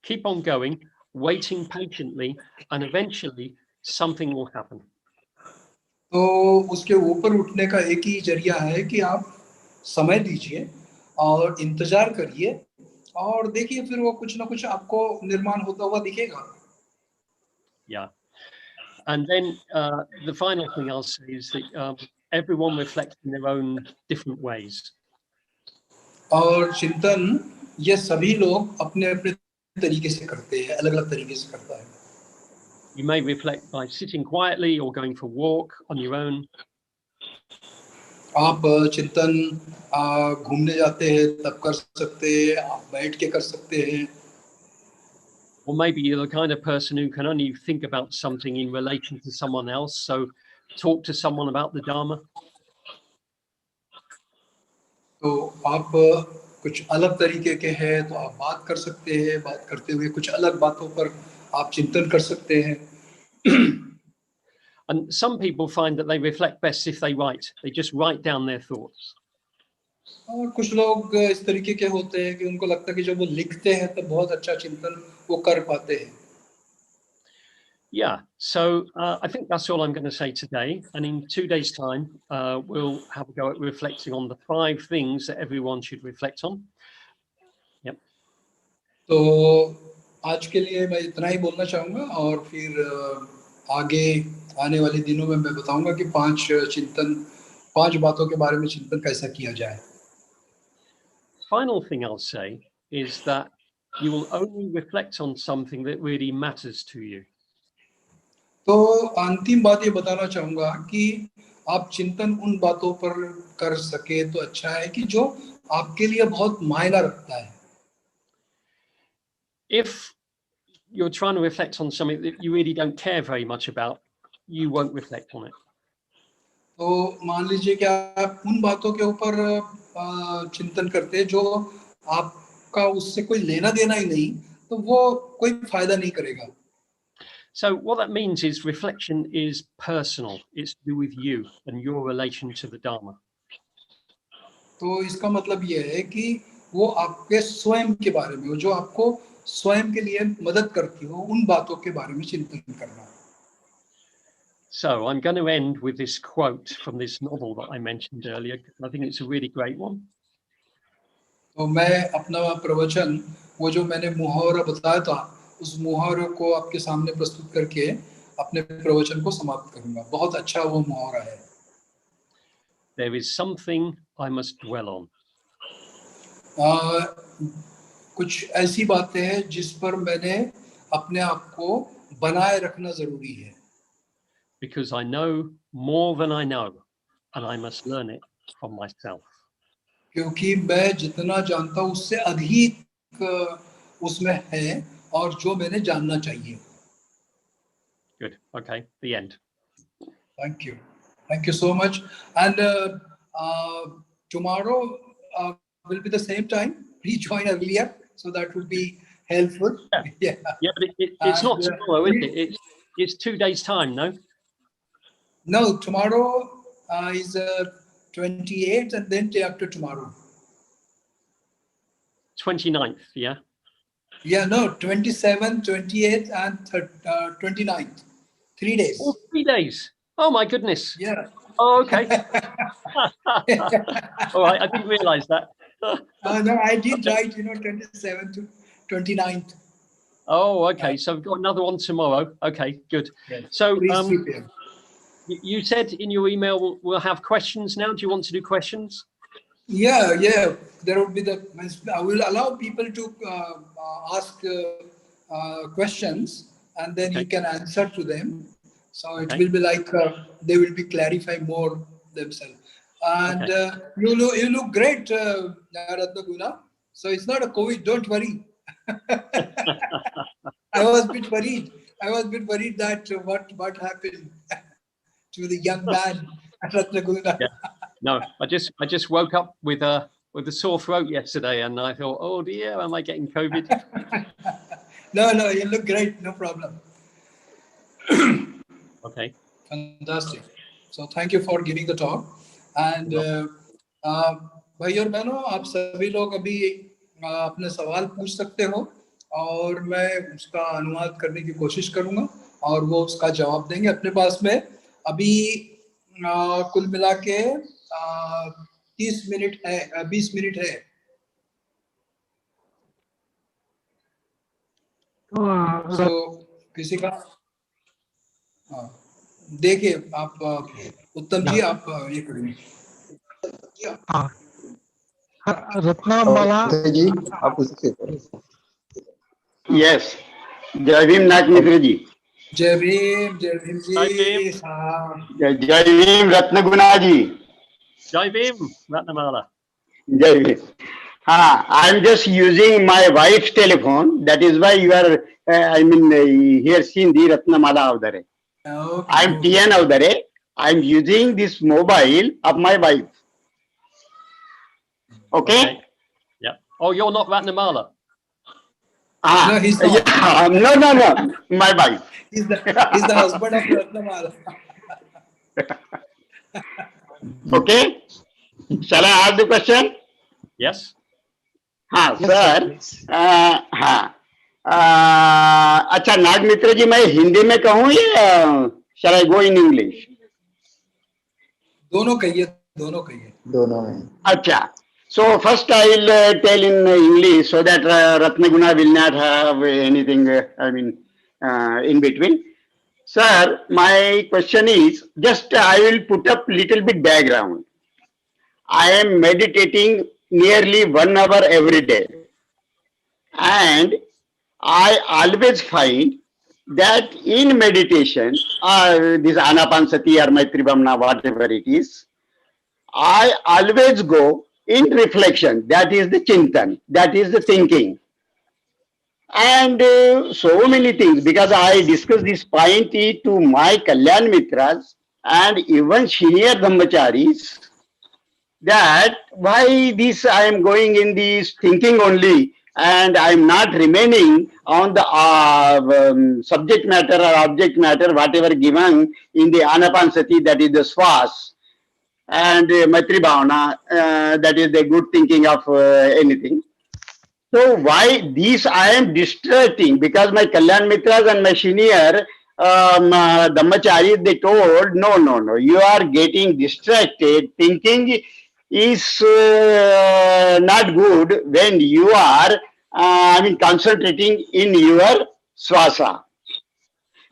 Speaker 4: keep on going, waiting patiently, and eventually something will happen.
Speaker 1: तो उसके ऊपर उठने का एक ही जरिया है कि आप समय दीजिए और इंतजार करिए और देखिए फिर वो कुछ ना कुछ आपको निर्माण होता हुआ दिखेगा।
Speaker 4: Yeah. And then the final thing I'll say is that everyone reflects in their own different ways.
Speaker 1: और चिंतन ये सभी लोग अपने अपने तरीके से करते हैं, अलग अलग तरीके से करता है।
Speaker 4: You may reflect by sitting quietly or going for a walk on your own.
Speaker 1: आप चिंतन घूमने जाते हैं तब कर सकते हैं, आप बैठ के कर सकते हैं।
Speaker 4: Or maybe you're the kind of person who can only think about something in relation to someone else, so talk to someone about the Dharma.
Speaker 1: तो आप कुछ अलग तरीके के हैं तो आप बात कर सकते हैं, बात करते हुए कुछ अलग बातों पर आप चिंतन कर सकते हैं।
Speaker 4: And some people find that they reflect best if they write. They just write down their thoughts.
Speaker 1: और कुछ लोग इस तरीके के होते हैं कि उनको लगता है कि जब वो लिखते हैं तो बहुत अच्छा चिंतन वो कर पाते हैं।
Speaker 4: Yeah, so I think that's all I'm going to say today. And in 2 days' time, we'll have a go at reflecting on the 5 things that everyone should reflect on. Yep.
Speaker 1: तो आज के लिए मैं इतना ही बोलना चाहूँगा और फिर आगे आने वाले दिनों में मैं बताऊँगा कि 5 बातों के बारे में चिंतन कैसा किया जाए।
Speaker 4: Final thing I'll say is that you will only reflect on something that really matters to you.
Speaker 1: तो अंतिम बात ये बताना चाहूँगा कि आप चिंतन उन बातों पर कर सके तो अच्छा है कि जो आपके लिए बहुत मायना रखता है।
Speaker 4: If you're trying to reflect on something that you really don't care very much about, you won't reflect on it.
Speaker 1: तो मान लीजिए कि आप उन बातों के ऊपर चिंतन करते हैं जो आपका उससे कोई लेना देना ही नहीं, तो वो कोई फायदा नहीं करेगा।
Speaker 4: So what that means is reflection is personal. It's to do with you and your relation to the Dharma.
Speaker 1: तो इसका मतलब ये है कि वो आपके स्वयं के बारे में, जो आपको स्वयं के लिए मदद करती हो, उन बातों के बारे में चिंतन करना।
Speaker 4: So I'm going to end with this quote from this novel that I mentioned earlier. I think it's a really great one.
Speaker 1: तो मैं अपना प्रवचन, वो जो मैंने मुहावरा बताया था, उस मुहावरे को आपके सामने प्रस्तुत करके अपने प्रवचन को समाप्त करूंगा। बहुत अच्छा वो मुहावरा है।
Speaker 4: There is something I must dwell on.
Speaker 1: कुछ ऐसी बातें हैं जिस पर मैंने अपने आप को बनाए रखना जरूरी है।
Speaker 4: Because I know more than I know, and I must learn it from myself.
Speaker 1: क्योंकि मैं जितना जानता हूँ उससे अधिक उसमें है और जो मैंने जानना चाहिए।
Speaker 4: Good. Okay. The end.
Speaker 1: Thank you so much. And tomorrow will be the same time. Please join earlier so that would be helpful.
Speaker 4: Yeah,
Speaker 1: Yeah.
Speaker 4: but it's not
Speaker 1: And,
Speaker 4: tomorrow, is it? It's 2 days' time, no?
Speaker 1: No, tomorrow is 28th, and then day after tomorrow.
Speaker 4: 29th, yeah?
Speaker 1: Yeah, no, 27th, 28th, and 29th. 3 days.
Speaker 4: Oh, 3 days. Oh, my goodness.
Speaker 1: Yeah.
Speaker 4: Oh, okay. All right, I didn't realize that.
Speaker 1: No, I did write, 27th to 29th.
Speaker 4: Oh, okay. So we've got another one tomorrow. Okay, good.
Speaker 1: Yes.
Speaker 4: So
Speaker 1: Please prepare.
Speaker 4: you said in your email we'll have questions now. Do you want to do questions?
Speaker 1: Yeah. There will be I will allow people to ask questions, and then you can answer to them. So it will be like they will be clarify more themselves. And you look great, Ratnaguna. So it's not a COVID. Don't worry. I was a bit worried. That what happened to the young man at Ratnaguna.
Speaker 4: Yeah. No, I just woke up with a sore throat yesterday, and I thought, oh dear, am I getting COVID?
Speaker 1: No, you look great. No problem.
Speaker 4: Okay.
Speaker 1: Fantastic. So thank you for giving the talk. And भाई और बहनों, आप सभी लोग अभी अपने सवाल पूछ सकते हो, और मैं उसका अनुवाद करने की कोशिश करूंगा, और वो उसका जवाब देंगे. अपने पास में अभी कुल मिला के 30 मिनट है, 20 मिनट है. तो किसी का देखिए आप उत्तम जी, आप ये करेंगे.
Speaker 5: रत्नमाला
Speaker 6: जी आप उसके यस जय भीम नाग मित्र जी.
Speaker 1: जय भीम जी.
Speaker 6: जय भीम रत्नगुना जी.
Speaker 4: Jai Bhim, Ratnamala.
Speaker 6: जय Bhim. I'm just using my wife's telephone. That is why you are here seeing the Ratnamala Avdare.
Speaker 1: Okay.
Speaker 6: I'm TN Avdare. I'm using this mobile of my wife. Okay?
Speaker 4: Yeah. Oh, you're not Ratnamala.
Speaker 1: No, he's not.
Speaker 6: Yeah, no. My wife.
Speaker 1: He's the husband of Ratnamala.
Speaker 6: Okay? Shall I ask the question?
Speaker 4: Yes.
Speaker 6: Sir. अच्छा नाग मित्र जी, मैं हिंदी में कहूँ या shall I go in English?
Speaker 1: दोनों कहिए.
Speaker 6: दोनों में. अच्छा. So first I will tell in English so that Ratnaguna will not have anything, in between. Sir, my question is, just I will put up little bit background. I am meditating nearly 1 hour every day. And I always find that in meditation, this Anapansati or Maitri Bhamna, whatever it is, I always go in reflection. That is the chintan, that is the thinking. And so many things, because I discuss this point to my Kalyan Mitras and even senior Dhammacharis, that why this I am going in this thinking only, and I am not remaining on the subject matter or object matter, whatever given in the Anapansati, that is the Swas, and Maitri Bhavana, that is the good thinking of anything. So why these I am distracting? Because my Kalyan Mitras and my senior Dhammacharis, they told, no, you are getting distracted. Thinking is not good when you are, concentrating in your swasa.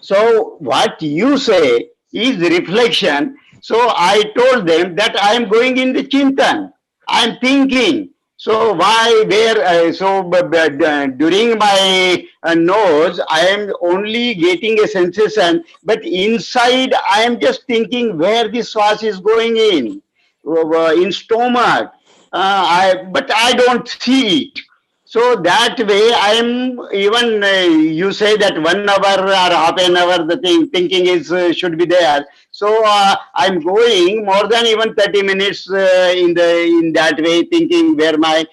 Speaker 6: So what you say is reflection. So I told them that I am going in the chintan. I am thinking. So why there? During my nose, I am only getting a sensation, but inside I am just thinking where the swas is going in stomach. But I don't see it. So that way I am even you say that 1 hour or half an hour the thinking is should be there. So I'm going more than even 30 minutes in that way, thinking where my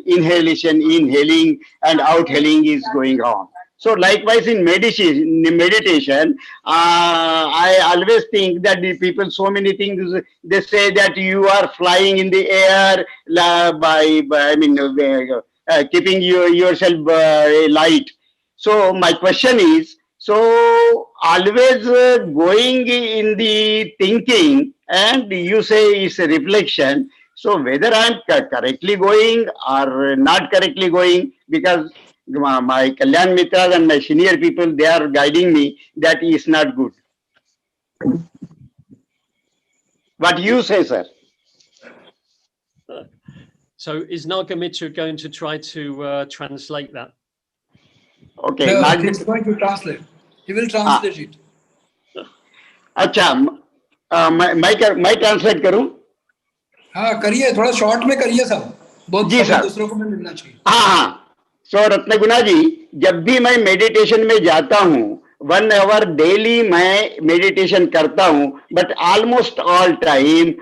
Speaker 6: inhaling and outhailing is going on. So likewise in meditation, I always think that the people, so many things, they say that you are flying in the air keeping yourself light. So my question is, so always going in the thinking, and you say it's a reflection. So whether I'm correctly going or not correctly going, because my Kalyan Mitras and my senior people, they are guiding me that is not good. What you say, sir?
Speaker 4: So is Nagamitra going to try to translate that?
Speaker 6: Okay.
Speaker 1: No, he's going to translate. He will translate it.
Speaker 6: अच्छा, मैं translate करूं?
Speaker 1: हाँ करिए, थोड़ा short में करिए सब, बहुत समय दूसरों को भी मिलना चाहिए।
Speaker 6: हाँ, सो रत्नगुना जी, जब भी मैं मेडिटेशन में जाता हूँ, 1 hour डेली मैं मेडिटेशन करता हूँ, बट ऑलमोस्ट ऑल टाइम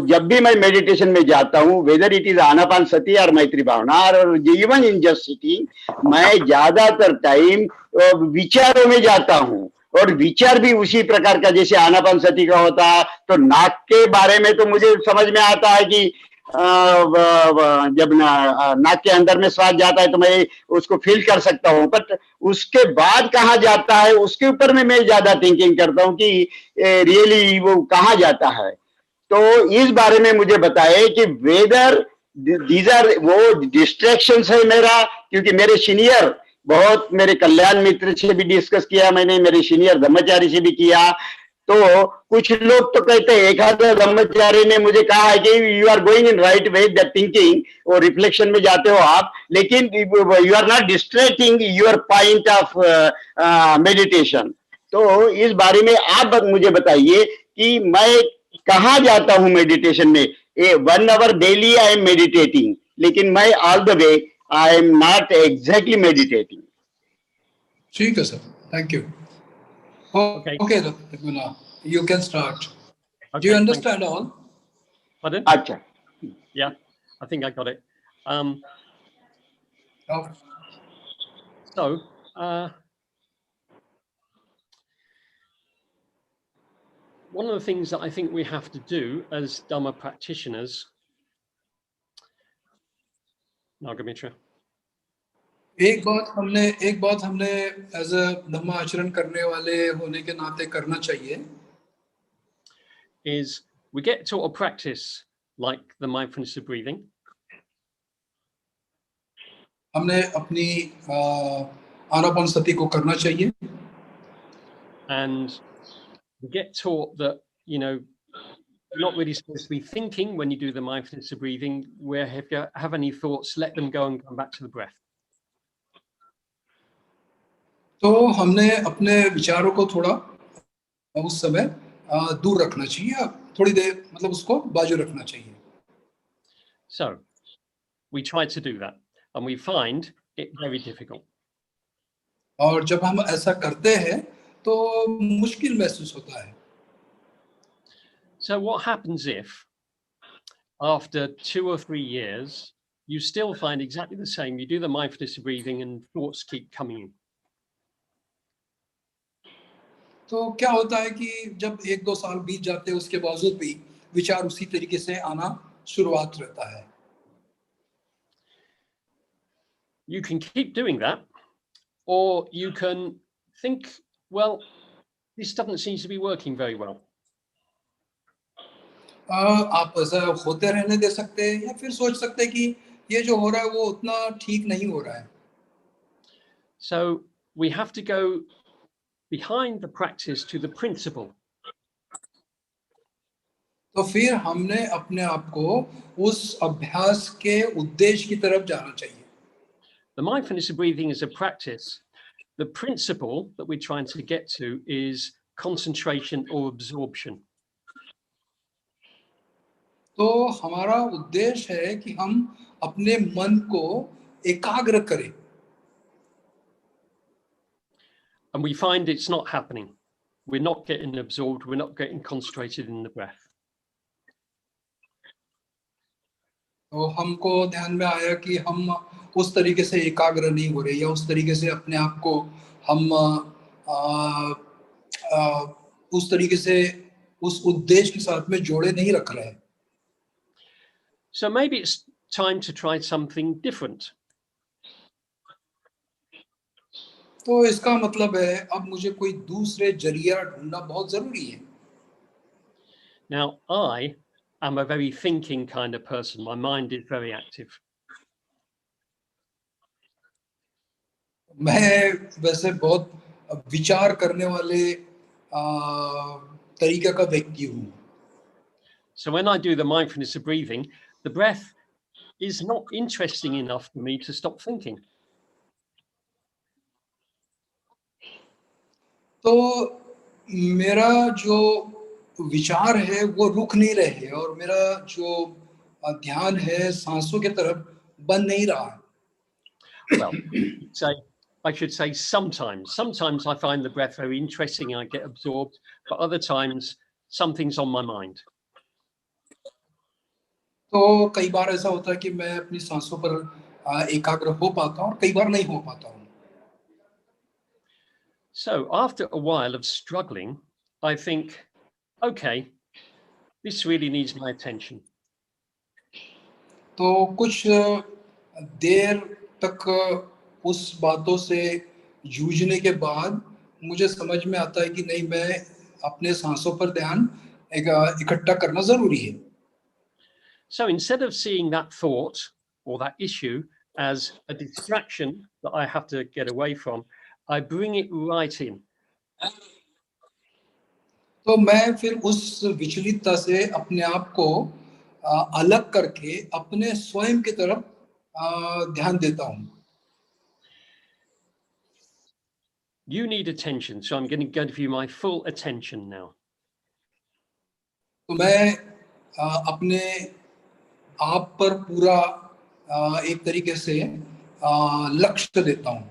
Speaker 6: जब भी मैं मेडिटेशन में जाता हूँ, वेदर इट इज आनापानसति और मैत्री भावना और इवन इन जस्ट सिटिंग, मैं ज्यादातर टाइम विचारों में जाता हूँ, और विचार भी उसी प्रकार का जैसे आनापानसति का होता है। तो नाक के बारे में तो मुझे समझ में आता है कि जब नाक के अंदर में श्वास जाता है तो मैं उसको फील कर सकता हूँ, बट उसके बाद कहाँ जाता है उसके ऊपर में मैं ज्यादा थिंकिंग करता हूँ कि रियली वो कहाँ जाता है। तो इस बारे में मुझे बताए कि वेदर दीज आर वो डिस्ट्रैक्शंस है मेरा, क्योंकि मेरे सीनियर बहुत, मेरे कल्याण मित्र से भी डिस्कस किया मैंने, मेरे सीनियर ब्रह्मचारी से भी किया, तो कुछ लोग तो कहते हैं, एक आधा ब्रह्मचारी ने मुझे कहा है कि you are going in right way, that thinking और रिफ्लेक्शन में जाते हो आप, लेकिन you are not distracting your point of meditation. तो इस बारे में आप मुझे बताइए कि मैं कहाँ जाता हूँ मेडिटेशन में। 1 hour daily I am meditating, लेकिन मैं all the way I am not exactly meditating.
Speaker 1: ठीक है sir, thank you. Okay, Ratnaguna, you can start. Okay, do you understand all?
Speaker 4: Pardon?
Speaker 6: Acha.
Speaker 4: Yeah, I think I got it. So, one of the things that I think we have to do as Dharma practitioners, Nagamitra,
Speaker 1: एक बात हमने as a धम्म आचरण करने वाले होने के नाते करना चाहिए,
Speaker 4: is we get to a practice like the mindfulness of breathing.
Speaker 1: हमने अपनी आनापानसति को करना चाहिए,
Speaker 4: and we get taught that, you know, you're not really supposed to be thinking when you do the mindfulness of breathing, where if you have any thoughts, let them go and come back to the breath.
Speaker 1: तो हमने अपने विचारों को थोड़ा उस समय दूर रखना चाहिए, थोड़ी देर मतलब उसको बाजू रखना चाहिए।
Speaker 4: So we try to do that and we find it very difficult.
Speaker 1: और जब हम ऐसा करते हैं तो मुश्किल महसूस होता है।
Speaker 4: So what happens if after 2 or 3 years you still find exactly the same, you do the mindfulness of breathing and thoughts keep coming in?
Speaker 1: तो क्या होता है कि जब 1-2 साल बीत जाते हैं उसके बावजूद भी विचार उसी तरीके से आना शुरुआत रहता है।
Speaker 4: You can keep doing that, or you can think, well, this doesn't seem to be working very well.
Speaker 1: आप ऐसा होते रहने दे सकते हैं या फिर सोच सकते हैं कि ये जो हो रहा है वो उतना ठीक नहीं हो रहा है।
Speaker 4: So we have to go behind the practice to the principle.
Speaker 1: तो फिर हमने अपने आप को उस अभ्यास के उद्देश्य की तरफ जाना चाहिए।
Speaker 4: The mindfulness of breathing is a practice. The principle that we're trying to get to is concentration or absorption.
Speaker 1: तो हमारा उद्देश्य है कि हम अपने मन को एकाग्र करें।
Speaker 4: And we find it's not happening. we're not getting absorbed, we're not getting concentrated in the breath.
Speaker 1: तो हमको ध्यान में आया कि हम उस तरीके से एकाग्र नहीं हो रहे या उस तरीके से अपने आप को हम उस तरीके से उस उद्देश्य के साथ में जोड़े नहीं रख रहे हैं.
Speaker 4: So maybe it's time to try something different.
Speaker 1: तो इसका मतलब है अब मुझे कोई दूसरे जरिया ढूंढना बहुत जरूरी है.
Speaker 4: Now, I am a very thinking kind of person. My mind is very active.
Speaker 1: मैं वैसे बहुत विचार करने वाले तरीके का व्यक्ति हूँ.
Speaker 4: So when I do the mindfulness of breathing, the breath is not interesting enough for me to stop thinking.
Speaker 1: तो मेरा जो विचार है वो रुक नहीं रहे और मेरा जो ध्यान है सांसों की तरफ बन नहीं रहा है.
Speaker 4: Well, I should say sometimes. Sometimes I find the breath very interesting and I get absorbed, but other times something's on my mind.
Speaker 1: तो कई बार ऐसा होता है कि मैं अपनी सांसों पर एकाग्र हो पाता हूँ और कई बार नहीं हो पाता हूँ.
Speaker 4: So after a while of struggling, I think, okay, this really needs my attention.
Speaker 1: तो कुछ देर तक उस बातों से जूझने के बाद मुझे समझ में आता है कि नहीं, मैं अपने सांसों पर ध्यान इकट्ठा करना जरूरी है.
Speaker 4: So instead of seeing that thought or that issue as a distraction that I have to get away from, I bring it right in.
Speaker 1: तो मैं फिर उस विचलितता से अपने आप को अलग करके अपने स्वयं की तरफ ध्यान देता हूँ.
Speaker 4: You need attention, so I'm going to give you my full attention now.
Speaker 1: तो मैं अपने आप पर पूरा एक तरीके से लक्ष्य देता हूँ.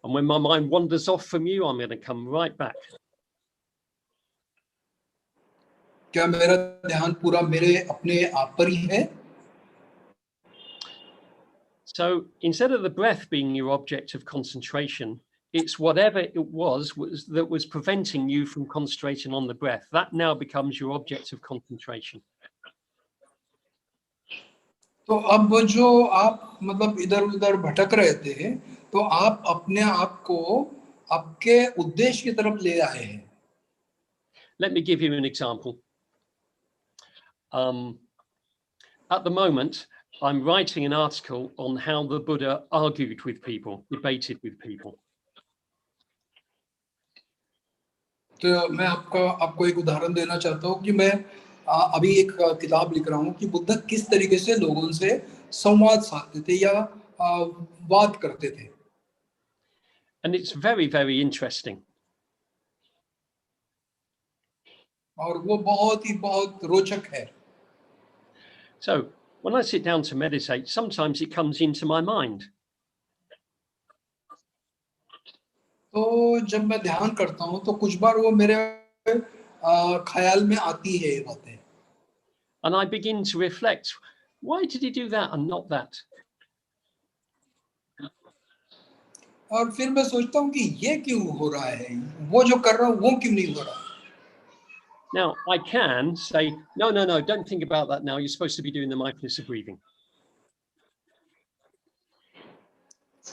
Speaker 4: And when my mind wanders off from you, I'm going to come right back.
Speaker 1: क्या मेरा ध्यान पूरा मेरे अपने आप पर ही है?
Speaker 4: So instead of the breath being your object of concentration, it's whatever it was that was preventing you from concentrating on the breath. That now becomes your object of concentration.
Speaker 1: तो अब जो आप मतलब इधर उधर भटक रहे थे, तो आप अपने आप को आपके उद्देश्य की तरफ ले आए हैं.
Speaker 4: Let me give you an example. At the moment, I'm writing an article on how the Buddha argued with people, debated with people.
Speaker 1: तो मैं आपको एक उदाहरण देना चाहता हूँ कि मैं अभी एक किताब लिख रहा हूँ कि बुद्ध किस तरीके से लोगों से संवाद साधते थे या वाद करते थे.
Speaker 4: And it's very, very interesting.
Speaker 1: और वो बहुत रोचक है.
Speaker 4: So when I sit down to meditate, sometimes it comes into my mind.
Speaker 1: तो जब मैं ध्यान करता हूँ तो कुछ बार वो मेरे ख्याल में आती है ये बातें.
Speaker 4: And I begin to reflect, why did he do that and not that?
Speaker 1: और फिर मैं सोचता हूँ कि ये क्यों हो रहा है, वो जो कर रहा हूँ वो क्यों नहीं हो रहा.
Speaker 4: Now I can say, no, don't think about that now. You're supposed to be doing the mindfulness of breathing.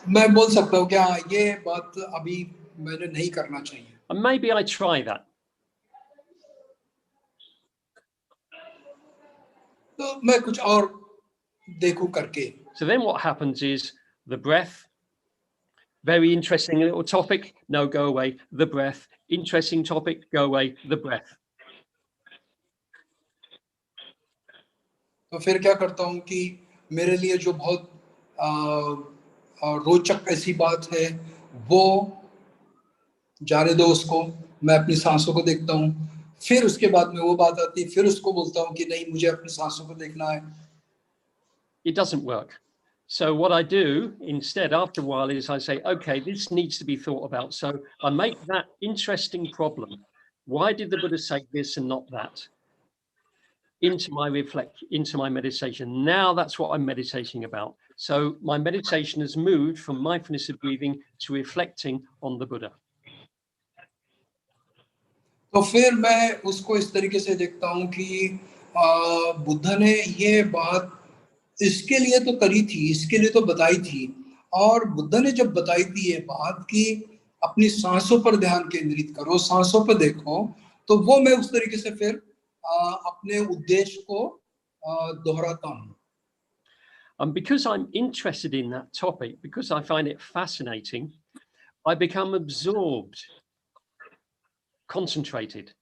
Speaker 1: मैं बोल सकता हूँ क्या ये बात अभी मैंने नहीं करना चाहिए.
Speaker 4: And maybe I try that.
Speaker 1: तो मैं कुछ और देखूं करके.
Speaker 4: So then what happens is the breath, very interesting little topic, no, go away, the breath, interesting topic, go away, the breath.
Speaker 1: तो फिर क्या करता हूँ कि मेरे लिए जो बहुत रोचक ऐसी बात है वो जाने दो उसको, मैं अपनी सांसों को देखता हूँ. फिर उसके बाद में वो बात आती है, फिर उसको बोलता हूँ कि नहीं, मुझे अपनी सांसों को देखना है.
Speaker 4: It doesn't work. So what I do instead after a while is I say, okay, this needs to be thought about. So I make that interesting problem. Why did the Buddha say this and not that? Into my meditation. Now that's what I'm meditating about. So my meditation has moved from mindfulness of breathing to reflecting on the Buddha.
Speaker 1: तो फिर मैं उसको इस तरीके से देखता हूँ कि बुद्ध ने ये बात इसके लिए तो करी थी, इसके लिए तो बताई थी, और बुद्ध ने जब बताई थी ये बात कि अपनी सांसों पर ध्यान केंद्रित करो, सांसों पर देखो, तो वो मैं उस तरीके से फिर अपने उद्देश्य को दोहराता हूँ.
Speaker 4: And because I'm interested in that topic, because I find it fascinating, I become absorbed, concentrated.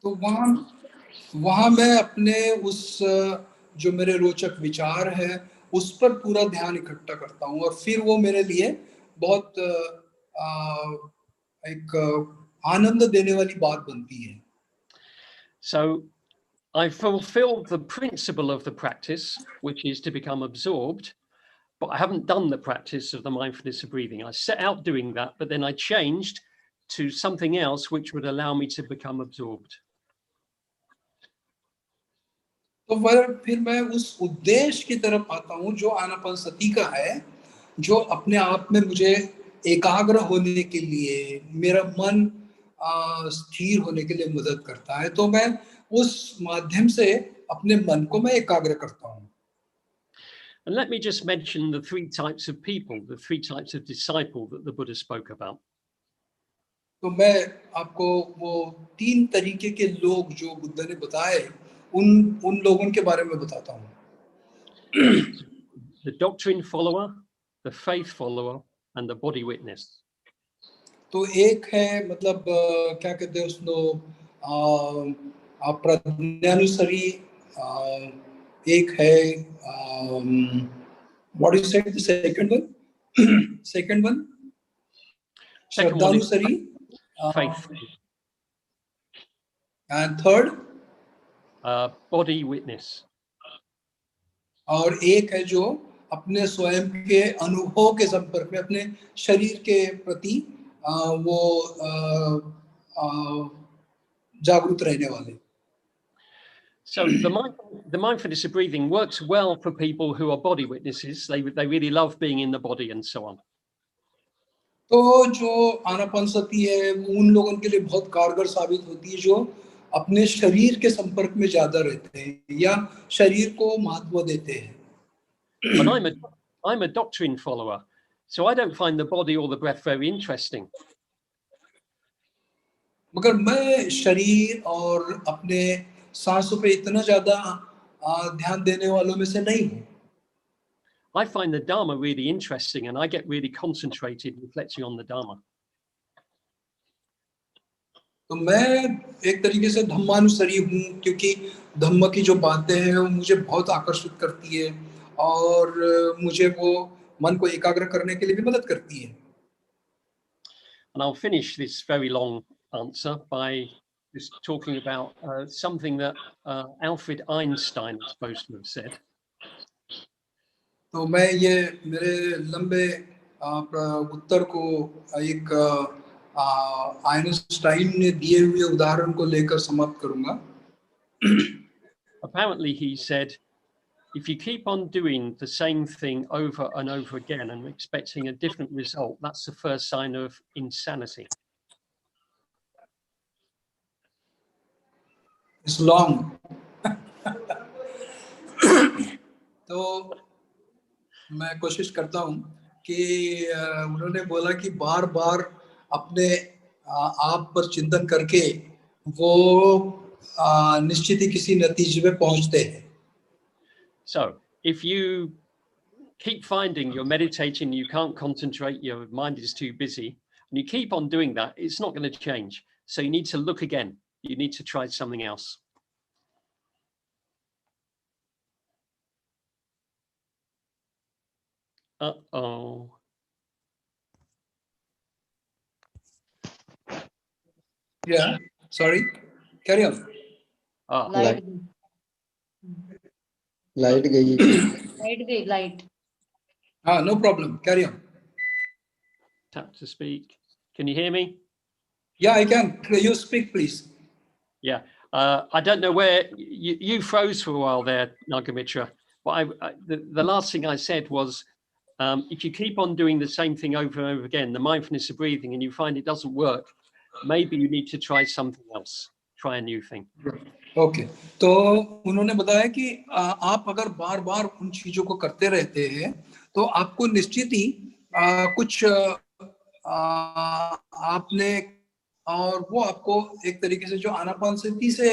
Speaker 1: तो वहाँ मैं अपने उस जो मेरे रोचक विचार है उस पर पूरा ध्यान इकट्ठा करता हूँ, और फिर वो मेरे लिए बहुत एक आनंद देने वाली बात बनती है.
Speaker 4: So I fulfilled the principle of the practice, which is to become absorbed, but I haven't done the practice of the mindfulness of breathing. I set out doing that, but then I changed to something else which would allow me to become absorbed.
Speaker 1: तो फिर मैं उस उद्देश्य की तरफ आता हूँ जो आनापानसति का है, जो अपने आप में मुझे एकाग्र होने के लिए, मेरा मन स्थिर होने के लिए मदद करता है. तो मैं उस माध्यम से अपने मन को मैं एकाग्र करता हूँ.
Speaker 4: And let me just mention the three types of people, the three types of disciple that the Buddha spoke about.
Speaker 1: तो मैं आपको वो तीन तरीके के लोग जो बुद्ध ने बताए, उन लोगों के बारे में बताता हूँ.
Speaker 4: The doctrine follower, the faith follower, and the body witness.
Speaker 1: तो एक है मतलब क्या कहते हैं उसको, प्रज्ञानुसारी, एक है what is it, the second one? Second one श्रद्धानुसारी,
Speaker 4: faith,
Speaker 1: and third
Speaker 4: body witness.
Speaker 1: और एक है जो अपने स्वयं के अनुभव के संपर्क में, अपने शरीर के प्रति वो जागरूक रहने वाले.
Speaker 4: So the mindfulness of breathing works well for people who are body witnesses. They really love being in the body and so on.
Speaker 1: तो जो आनापानसति है उन लोगों के लिए बहुत कारगर साबित होती है जो अपने शरीर के संपर्क में ज्यादा रहते हैं या शरीर को महत्व देते हैं.
Speaker 4: But I'm a doctrine follower, so I don't find the body or the breath very interesting.
Speaker 1: मगर मैं शरीर और अपने सांसों पे इतना ज्यादा ध्यान देने वालों में से नहीं हूँ.
Speaker 4: I find the Dharma really interesting, and I get really concentrated reflecting on the Dharma.
Speaker 1: तो मैं एक तरीके से धम्मानुसारी हूँ, क्योंकि धम्म की जो बातें हैं वो मुझे बहुत आकर्षित करती है और मुझे वो मन को एकाग्र करने के लिए भी मदद करती है.
Speaker 4: And I'll finish this very long answer by just talking about something that Alfred Einstein was supposed to have said.
Speaker 1: तो मैं ये मेरे लंबे उत्तर को एक आइंस्टाइन ने दिए हुए उदाहरण को लेकर समाप्त करूंगा.
Speaker 4: Apparently he said, if you keep on doing the same thing over and over again and expecting a different result, that's the first sign of insanity.
Speaker 1: It's long. तो मैं कोशिश करता हूँ कि उन्होंने बोला कि बार बार अपने आप पर चिंतन करके वो निश्चित ही किसी नतीजे पे पहुंचते हैं.
Speaker 4: So if you keep finding you're meditating, you can't concentrate, your mind is too busy, and you keep on doing that, it's not going to change. So you need to look again. You need to try something else. Uh-oh.
Speaker 1: Yeah, sorry. Carry on.
Speaker 2: Light
Speaker 7: light गई.
Speaker 2: Light गई light.
Speaker 1: No problem. Carry on.
Speaker 4: Tap to speak. Can you hear me?
Speaker 1: Yeah, I can. You speak, please.
Speaker 4: Yeah. I don't know where you froze for a while there, Nagamitra. But the last thing I said was, if you keep on doing the same thing over and over again, the mindfulness of breathing, and you find it doesn't work, maybe you need to try something else. Try a new thing.
Speaker 1: Okay. तो उन्होंने बताया कि आप अगर बार बार उन चीजों को करते रहते हैं तो आपको निश्चित ही कुछ आपने और वो आपको एक तरीके से जो आनापानसति से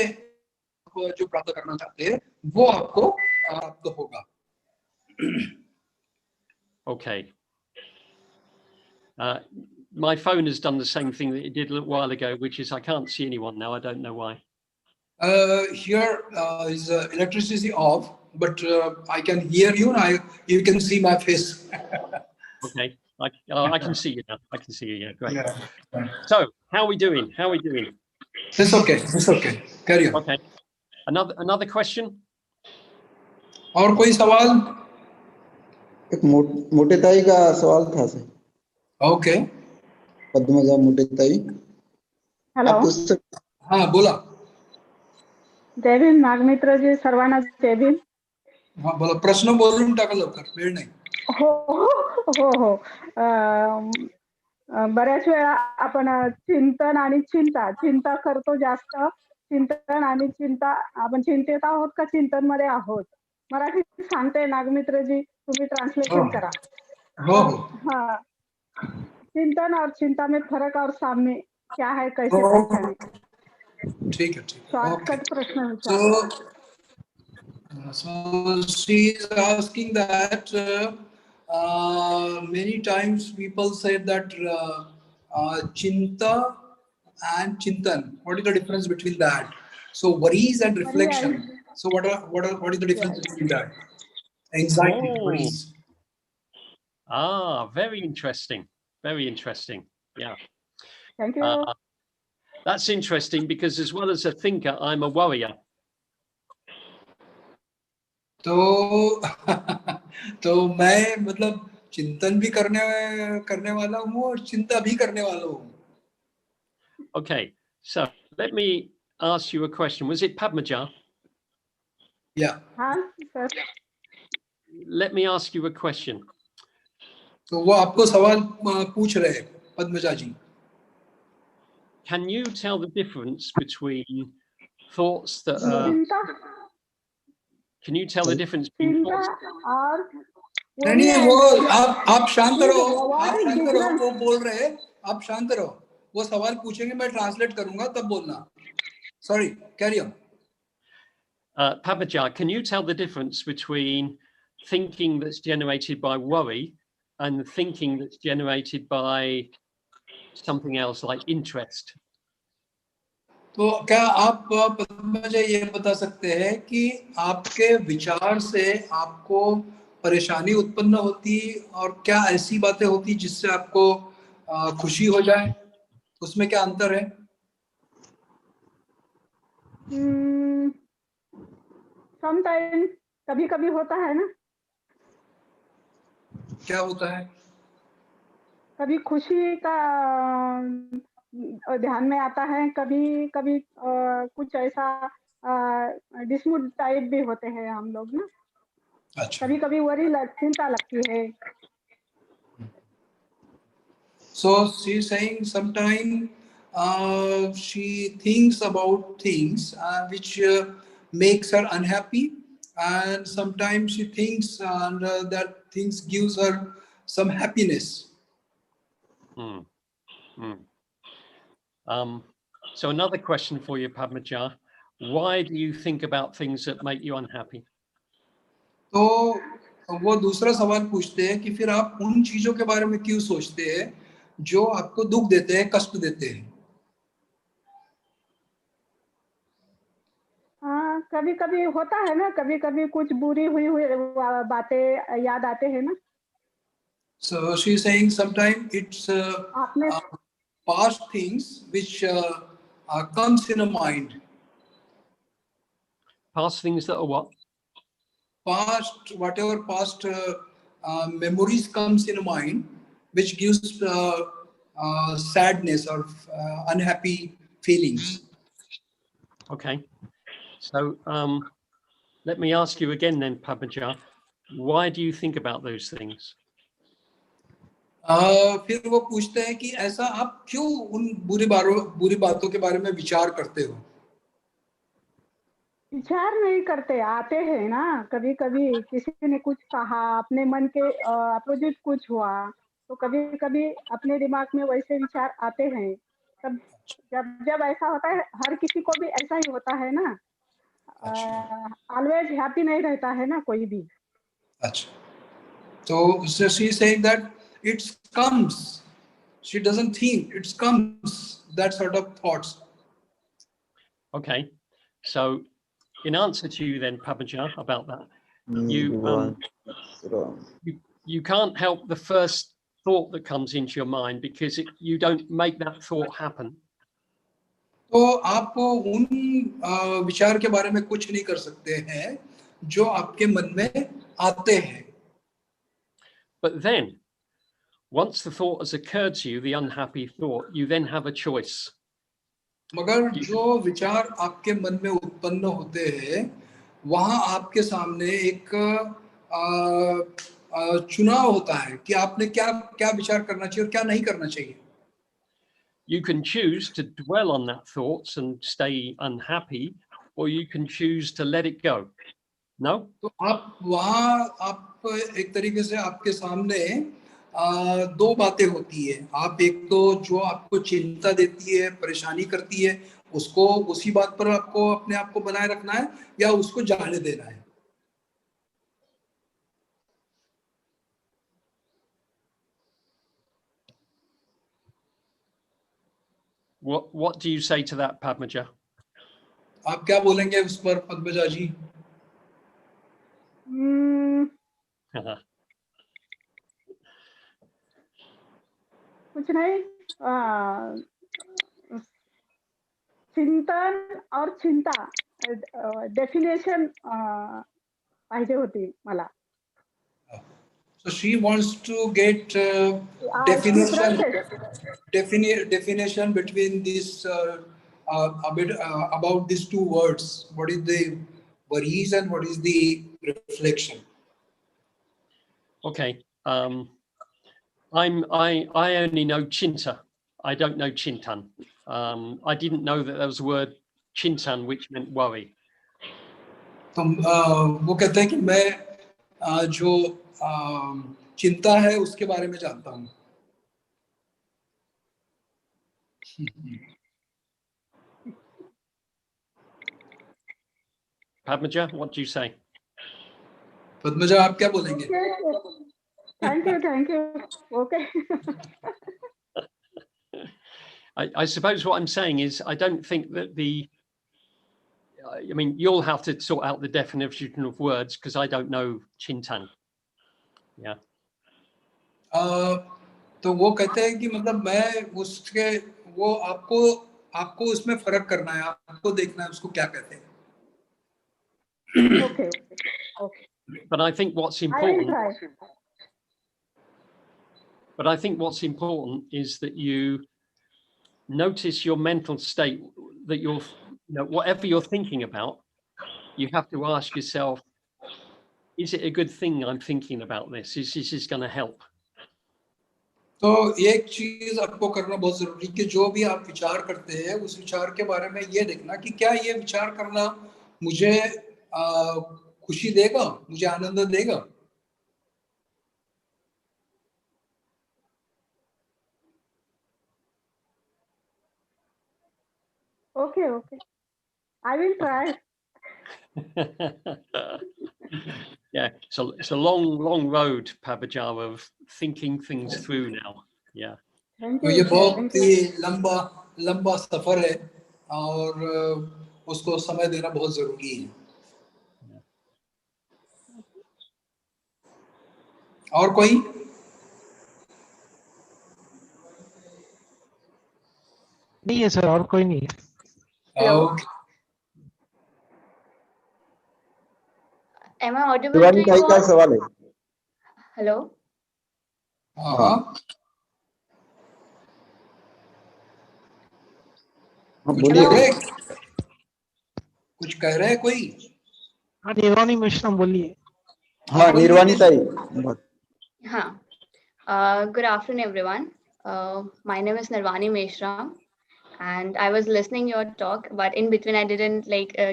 Speaker 1: जो प्राप्त करना चाहते हैं वो आपको प्राप्त होगा.
Speaker 4: Okay. My phone has done the same thing that it did a little while ago, which is I can't see anyone now. I don't know why.
Speaker 1: Here is electricity off, but I can hear you and you can see my face.
Speaker 4: Okay. I can see you now. I can see you. Yeah, great.
Speaker 1: Yeah.
Speaker 4: So, how are we doing? How are we doing?
Speaker 1: It's okay. It's okay. Carry on.
Speaker 4: Okay. Another question?
Speaker 1: और कोई सवाल?
Speaker 7: एक मोटेताई का सवाल था sir.
Speaker 1: Okay.
Speaker 7: Padmaja मोटेताई.
Speaker 8: Hello.
Speaker 1: हाँ बोला.
Speaker 8: जय भीम नागमित्र जी, सर्वांना जय भीम.
Speaker 1: हाँ बोला. प्रश्न बोलून टाका लवकर, वेळ नाही.
Speaker 8: हो. बऱ्याच वेळा आपण चिंतन आणि चिंता करतो जास्त. चिंतन आणि चिंता, आपण चिंतेत आहोत का चिंतन मध्ये आहोत? मराठी सांगते नागमित्रजी, तुम्ही ट्रान्सलेशन करा.
Speaker 1: हो.
Speaker 8: हाँ, चिंतन और चिंता में फर्क और साम्य क्या है, कैसे पहचाने?
Speaker 1: ठीक है.
Speaker 8: शॉर्टकट प्रश्न विचार.
Speaker 1: So she is asking that many times people say that chinta and chintan. What is the difference between that? So worries and reflection. So what is the difference between that? Anxiety, worries.
Speaker 4: Very interesting. Very interesting. Yeah.
Speaker 8: Thank you.
Speaker 4: That's interesting because as well as a thinker, I'm a worrier.
Speaker 1: तो मैं मतलब चिंतन भी करने वाला हूँ और चिंता भी करने वाला हूँ.
Speaker 4: Okay, so let me ask you a question. Was it Padmaja?
Speaker 1: Yeah.
Speaker 8: हाँ sir.
Speaker 4: Let me ask you a question.
Speaker 1: तो वो आपको सवाल पूछ रहे हैं पद्मजा जी.
Speaker 4: Can you tell the difference between thoughts that are... Can you tell the difference between thoughts?
Speaker 1: नहीं वो आप शांत रहो. वो बोल रहे हैं, आप शांत रहो. वो सवाल पूछेंगे, मैं ट्रांसलेट करूंगा, तब बोलना. Sorry, carry on.
Speaker 4: Padmaja, can you tell the difference between thinking that's generated by worry and thinking that's generated by something else like interest?
Speaker 1: तो क्या आप मुझे ये बता सकते हैं कि आपके विचार से आपको परेशानी उत्पन्न होती और क्या ऐसी बातें होती जिससे आपको खुशी हो जाए? उसमें क्या अंतर है?
Speaker 8: Sometimes कभी-कभी होता है ना.
Speaker 1: क्या होता है?
Speaker 8: कभी खुशी का ध्यान में आता है, कभी कुछ ऐसा डिसमूड टाइप भी होते हैं हम लोग ना.
Speaker 1: अच्छा.
Speaker 8: कभी वरी चिंता लगती है.
Speaker 1: So she is saying sometimes she thinks about things which makes her unhappy, and sometimes she thinks that things gives her some happiness.
Speaker 4: So another question for you, Padmaja. Why do you think about things that make you unhappy?
Speaker 1: तो वो दूसरा सवाल पूछते हैं कि फिर आप उन चीजों के बारे में क्यों सोचते हैं जो आपको दुख देते हैं, कष्ट देते हैं?
Speaker 8: हाँ, कभी-कभी होता है ना, कभी-कभी कुछ बुरी हुई बातें याद आते हैं ना.
Speaker 1: So she is saying sometimes it's past things which comes in a mind.
Speaker 4: Past things that are what?
Speaker 1: past, whatever past memories comes in mind, which gives sadness or unhappy feelings.
Speaker 4: Okay. So let me ask you again then, Padmaja, why do you think about those things?
Speaker 1: फिर वो पूछते हैं कि ऐसा आप क्यों उन बुरी बातों के बारे में विचार करते हो?
Speaker 8: विचार नहीं करते, आते हैं ना, कभी कभी किसी ने कुछ कहा, अपने मन के अपोजिट कुछ हुआ, तो कभी कभी अपने दिमाग में वैसे विचार आते हैं। तब जब ऐसा होता है, हर किसी को भी ऐसा ही होता है ना, ऑलवेज हैप्पी नहीं रहता है ना कोई भी।
Speaker 1: अच्छा, तो she is saying that it comes, she doesn't think, it comes, that sort of thoughts.
Speaker 4: Okay, so in answer to you then, Padmaja, about that, you can't help the first thought that comes into your mind because you don't make that thought happen.
Speaker 1: तो आप उन विचार के बारे में कुछ नहीं कर सकते हैं जो आपके मन में आते हैं।
Speaker 4: But then, once the thought has occurred to you, the unhappy thought, you then have a choice.
Speaker 1: मगर जो विचार आपके मन में उत्पन्न होते हैं, वहां आपके सामने एक चुनाव होता है कि आपने क्या विचार करना चाहिए और क्या नहीं करना चाहिए।
Speaker 4: You can choose to dwell on that thoughts and stay unhappy, or you can choose to let it go. No?
Speaker 1: तो आप एक तरीके से आपके सामने दो बातें होती है। आप एक तो जो आपको चिंता देती है, परेशानी करती है, उसको उसी बात पर आपको अपने आप को बनाए रखना है या उसको जाने देना है।
Speaker 4: What do you say to that, Padmaja?
Speaker 1: आप क्या बोलेंगे उस पर, पद्मजा जी?
Speaker 8: कुछ नहीं, चिंतन और चिंता डेफिनेशन पाहिजे होती मला।
Speaker 1: So she wants to get definition between this a bit about these two words. What is the worries and what is the reflection?
Speaker 4: Okay. I only know chinta. I don't know chintan. I didn't know that there was a word chintan which meant worry.
Speaker 1: तो वो कहते हैं कि मैं जो चिंता है उसके बारे में जानता हूँ।
Speaker 4: Padmaja, what do you say?
Speaker 1: Padmaja, आप क्या बोलेंगे?
Speaker 8: Thank you okay.
Speaker 4: I suppose what I'm saying is I don't think that I mean, you'll have to sort out the definition of words because I don't know chintan. Yeah.
Speaker 1: तो वो कहते हैं कि मतलब मैं उसके वो आपको उसमें फर्क करना है, आपको देखना है उसको क्या कहते हैं।
Speaker 8: Okay.
Speaker 4: But I think what's important. But I think what's important is that you notice your mental state, that whatever you're thinking about, you have to ask yourself, is it a good thing I'm thinking about this? Is this going to help?
Speaker 1: तो एक चीज आपको करना बहुत जरूरी कि जो भी आप विचार करते हैं उस विचार के बारे में ये देखना कि क्या ये विचार करना मुझे खुशी देगा, मुझे आनंद देगा।
Speaker 8: Okay. I will try.
Speaker 4: Yeah, so it's a long road, Padmaja, of thinking things through now. Yeah.
Speaker 1: तो ये बहुत ही लंबा सफर है और उसको समय देना बहुत जरूरी है। और कोई?
Speaker 5: नहीं है सर, और कोई नहीं है।
Speaker 1: Okay.
Speaker 9: Am I audible
Speaker 7: Nirvani
Speaker 9: to
Speaker 7: ताई
Speaker 9: you
Speaker 7: का
Speaker 9: all?
Speaker 7: सवाल है।
Speaker 9: Hello?
Speaker 1: हाँ
Speaker 7: बोलिए।
Speaker 9: Hello?
Speaker 1: कुछ कह रहे हैं कोई?
Speaker 5: हाँ निर्वाणी मिश्रा बोलिए।
Speaker 7: हाँ निर्वाणी ताई।
Speaker 9: Good afternoon, everyone. My name is Nirvani Meshram, and I was listening your talk, but in between I didn't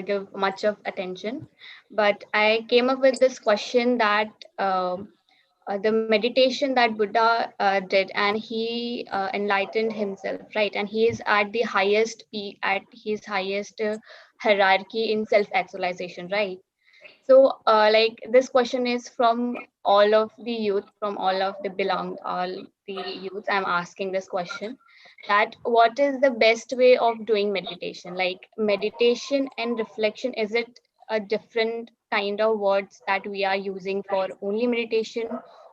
Speaker 9: give much of attention. But I came up with this question that the meditation that Buddha did, and he enlightened himself, right? And he is at the highest peak, at his highest hierarchy in self-actualization, right? So, this question is from all of the youth, from all the youth. I'm asking this question: that what is the best way of doing meditation? Like meditation and reflection, is it a different kind of words that we are using for only meditation,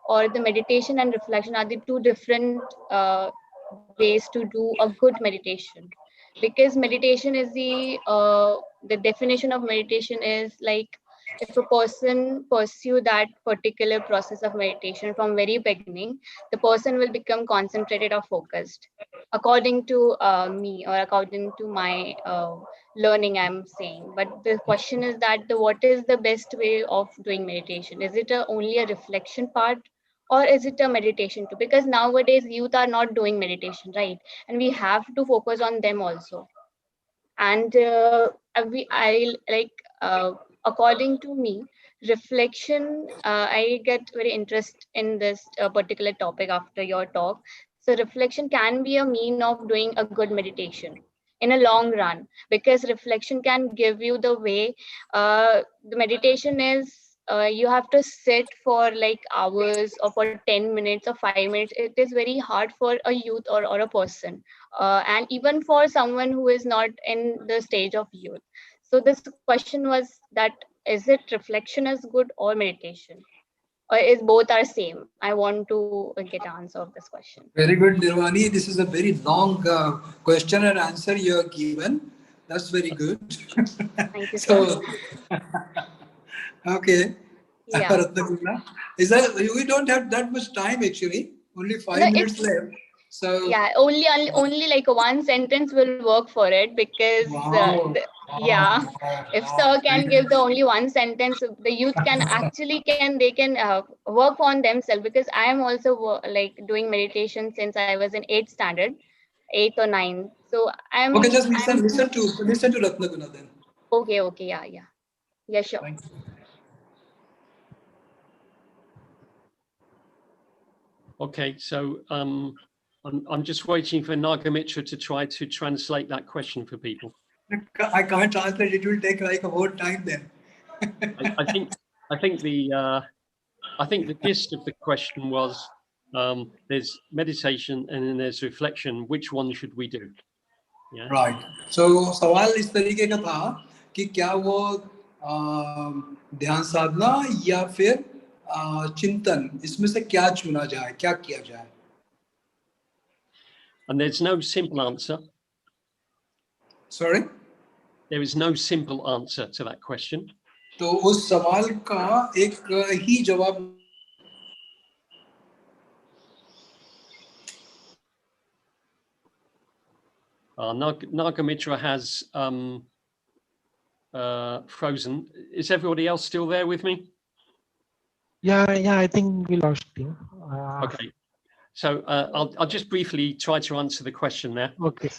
Speaker 9: or the meditation and reflection are the two different ways to do a good meditation? Because meditation is the definition of meditation is like, if a person pursue that particular process of meditation from very beginning, the person will become concentrated or focused, according to me, or according to my learning, I'm saying. But the question is that what is the best way of doing meditation? Is it only a reflection part, or is it a meditation too? Because nowadays youth are not doing meditation, right? And we have to focus on them also. And I like according to me, reflection, I get very interested in this particular topic after your talk. So reflection can be a mean of doing a good meditation in a long run, because reflection can give you the way. The meditation is, you have to sit for like hours or for 10 minutes or 5 minutes. It is very hard for a youth or a person, and even for someone who is not in the stage of youth. So this question was that, is it reflection is good or meditation, or is both are same? I want to get an answer of this question.
Speaker 1: Very good, Nirvani. This is a very long question and answer you have given. That's very good.
Speaker 9: Thank you,
Speaker 1: So,
Speaker 9: sir.
Speaker 1: okay.
Speaker 9: Yeah.
Speaker 1: Ratnaguna. Is that we don't have that much time actually? Only 5
Speaker 9: No,
Speaker 1: minutes left. So
Speaker 9: yeah, only like one sentence will work for it, because
Speaker 1: wow.
Speaker 9: yeah, if sir can give the only one sentence, the youth can they can work on themselves. Because I am also like doing meditation since I was in 8th standard, 8th or 9th. So
Speaker 1: Okay, just
Speaker 9: I'm
Speaker 1: listen to Ratnaguna then.
Speaker 9: okay, yeah, sure.
Speaker 1: Thank you.
Speaker 4: Okay, so I'm just waiting for Nagamitra to try to translate that question for people.
Speaker 1: I can't translate. It will take like a whole time then.
Speaker 4: I think the gist of the question was, there's meditation and then there's reflection. Which one should we do? Yeah.
Speaker 1: Right. So सवाल इस तरीके का था कि क्या वो ध्यान साधना या फिर चिंतन, इसमें से क्या चुना जाए, क्या किया जाए?
Speaker 4: And there's no simple answer.
Speaker 1: Sorry?
Speaker 4: There is no simple answer to that question.
Speaker 1: तो उस सवाल का एक ही जवाब
Speaker 4: Nagamitra has frozen. Is everybody else still there with me?
Speaker 5: Yeah, I think we lost him.
Speaker 4: Okay, so I'll just briefly try to answer the question there.
Speaker 5: Okay.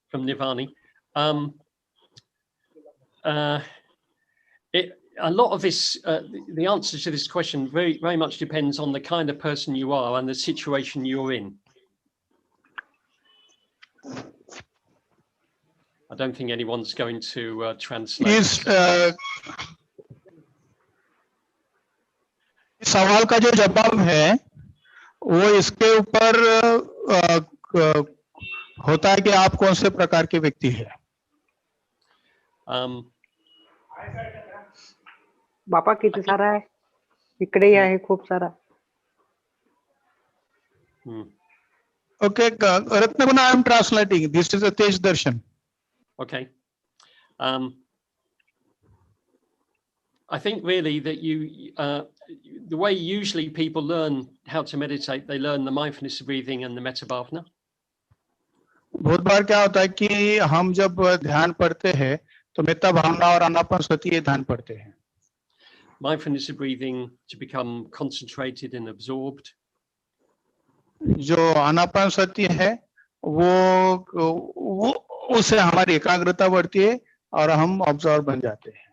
Speaker 4: From Nirvani. A lot of this, the answer to this question very much depends on the kind of person you are and the situation you're in. I don't think anyone's going to translate.
Speaker 10: इस सवाल का जो जवाब है वो इसके ऊपर होता है कि आप कौन से प्रकार के व्यक्ति हैं.
Speaker 11: बापा किती सारा आहे इकडेही आहे खूप सारा.
Speaker 10: Okay, Ratnaguna, I am translating. This is a Tej Darshan.
Speaker 4: Okay. I think really that the way usually people learn how to meditate, they learn the mindfulness of breathing and the metta bhavana.
Speaker 10: बहुत बार क्या होता है कि हम जब ध्यान पढ़ते हैं तो मेत्ता भावना और आनापानसति ये ध्यान पढ़ते हैं.
Speaker 4: Mindfulness of breathing to become concentrated and absorbed.
Speaker 10: जो आनापानसति है वो उससे हमारी एकाग्रता बढ़ती है और हम ऑब्जर्व बन जाते हैं.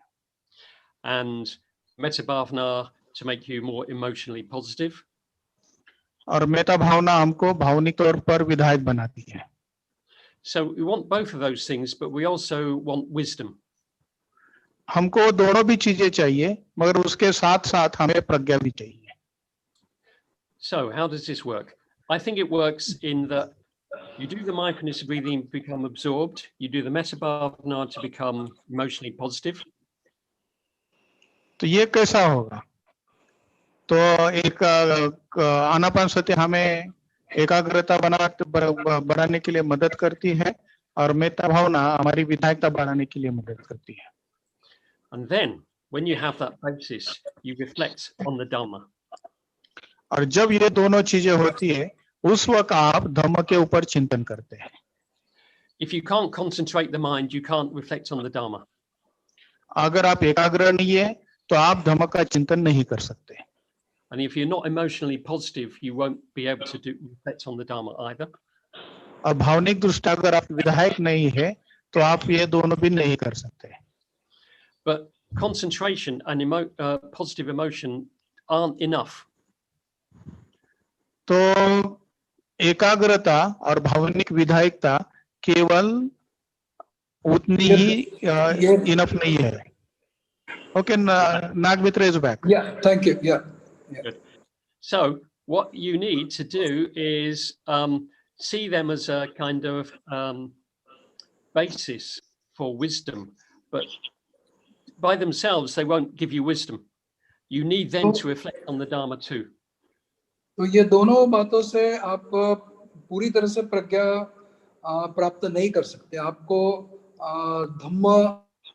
Speaker 4: And metta bhavana to make you more emotionally positive.
Speaker 10: और मेत्ता भावना हमको भावनिक तौर पर विधायक बनाती है.
Speaker 4: So we want both of those things, but we also want wisdom.
Speaker 10: हमको दोनों भी चीजें चाहिए, मगर उसके साथ साथ हमें प्रज्ञा भी चाहिए.
Speaker 4: So how does this work? I think it works in that you do the mindfulness of breathing to become absorbed. You do the metta bhavana to become emotionally positive.
Speaker 10: तो ये कैसा होगा? तो एक आनापानसति हमें एकाग्रता बढ़ाने के लिए मदद करती है और मेत्ता भावना हमारी विधायकता बढ़ाने के लिए मदद करती है.
Speaker 4: And then when you have that basis, you reflect on the dharma.
Speaker 10: और जब ये दोनों चीजें होती है उस वक्त आप धम्म के ऊपर चिंतन करते हैं.
Speaker 4: If you can't concentrate the mind, you can't reflect on the dharma.
Speaker 10: अगर आप एकाग्र नहीं है तो आप धम्म का चिंतन नहीं कर सकते.
Speaker 4: And if you're not emotionally positive, you won't be able to reflect on the dharma either.
Speaker 10: और भावनिक दृष्टि अगर आप विधायक नहीं है तो आप ये दोनों भी नहीं कर सकते.
Speaker 4: But concentration and positive emotion aren't enough.
Speaker 10: तो एकाग्रता और भावनिक विधायकता केवल उतनी ही इनफ नहीं है. Okay, Nagmitra is back.
Speaker 1: Yeah, thank you. Yeah.
Speaker 4: Good. So what you need to do is see them as a kind of basis for wisdom, but by themselves they won't give you wisdom. You need them to reflect on the dharma too.
Speaker 1: तो ये दोनों बातों से आप पूरी तरह से प्रज्ञा प्राप्त नहीं कर सकते. आपको धम्म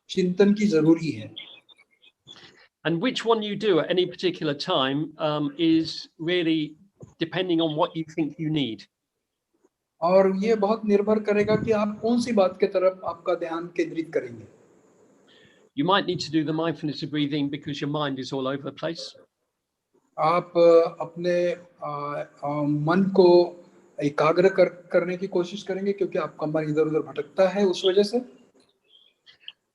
Speaker 1: चिंतन की जरूरी है.
Speaker 4: And which one you do at any particular time is really depending on what you think you need.
Speaker 1: और ये बहुत निर्भर करेगा कि आप कौन सी बात के तरफ आपका ध्यान केंद्रित करेंगे.
Speaker 4: You might need to do the mindfulness of breathing because your mind is all over the place.
Speaker 1: आप अपने मन को एकाग्र करने की कोशिश करेंगे क्योंकि आपका मन इधर-उधर भटकता है उस वजह से.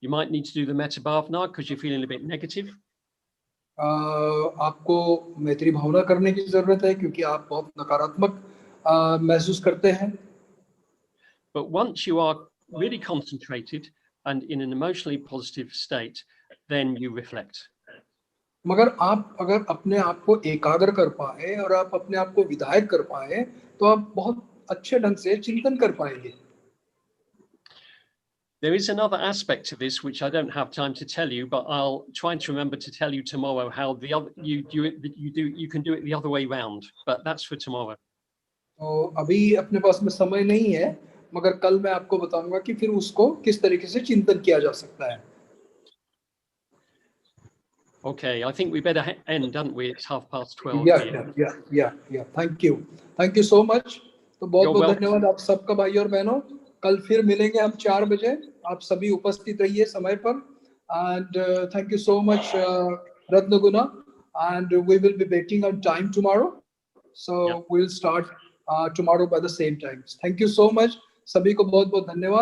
Speaker 4: You might need to do the metta bhavana because you're feeling a bit negative.
Speaker 1: आपको मैत्री भावना करने की जरूरत है क्योंकि आप बहुत नकारात्मक महसूस करते हैं.
Speaker 4: But once you are really concentrated and in an emotionally positive state, then you reflect.
Speaker 1: मगर आप अगर अपने आप को एकाग्र कर पाए और आप अपने आप को विधायक कर पाए तो आप बहुत अच्छे ढंग से चिंतन कर पाएंगे.
Speaker 4: There is another aspect to this which I don't have time to tell you, but I'll try to remember to tell you tomorrow how the other you can do it the other way round, but that's for tomorrow.
Speaker 1: तो अभी अपने पास में समय नहीं है, मगर कल मैं आपको बताऊंगा कि फिर उसको किस तरीके से चिंतन किया जा सकता है.
Speaker 4: Okay, I think we better end, don't we? It's 12:30.
Speaker 1: Yeah. Thank you so much. तो बहुत धन्यवाद आप सबका भाई और बहनों. कल फिर मिलेंगे हम 4 बजे. आप सभी उपस्थित रहिए समय पर. And thank you so much, Ratnaguna. And we will be waiting on time tomorrow. So we'll start tomorrow by the same time. Thank you so much. सभी को बहुत बहुत धन्यवाद.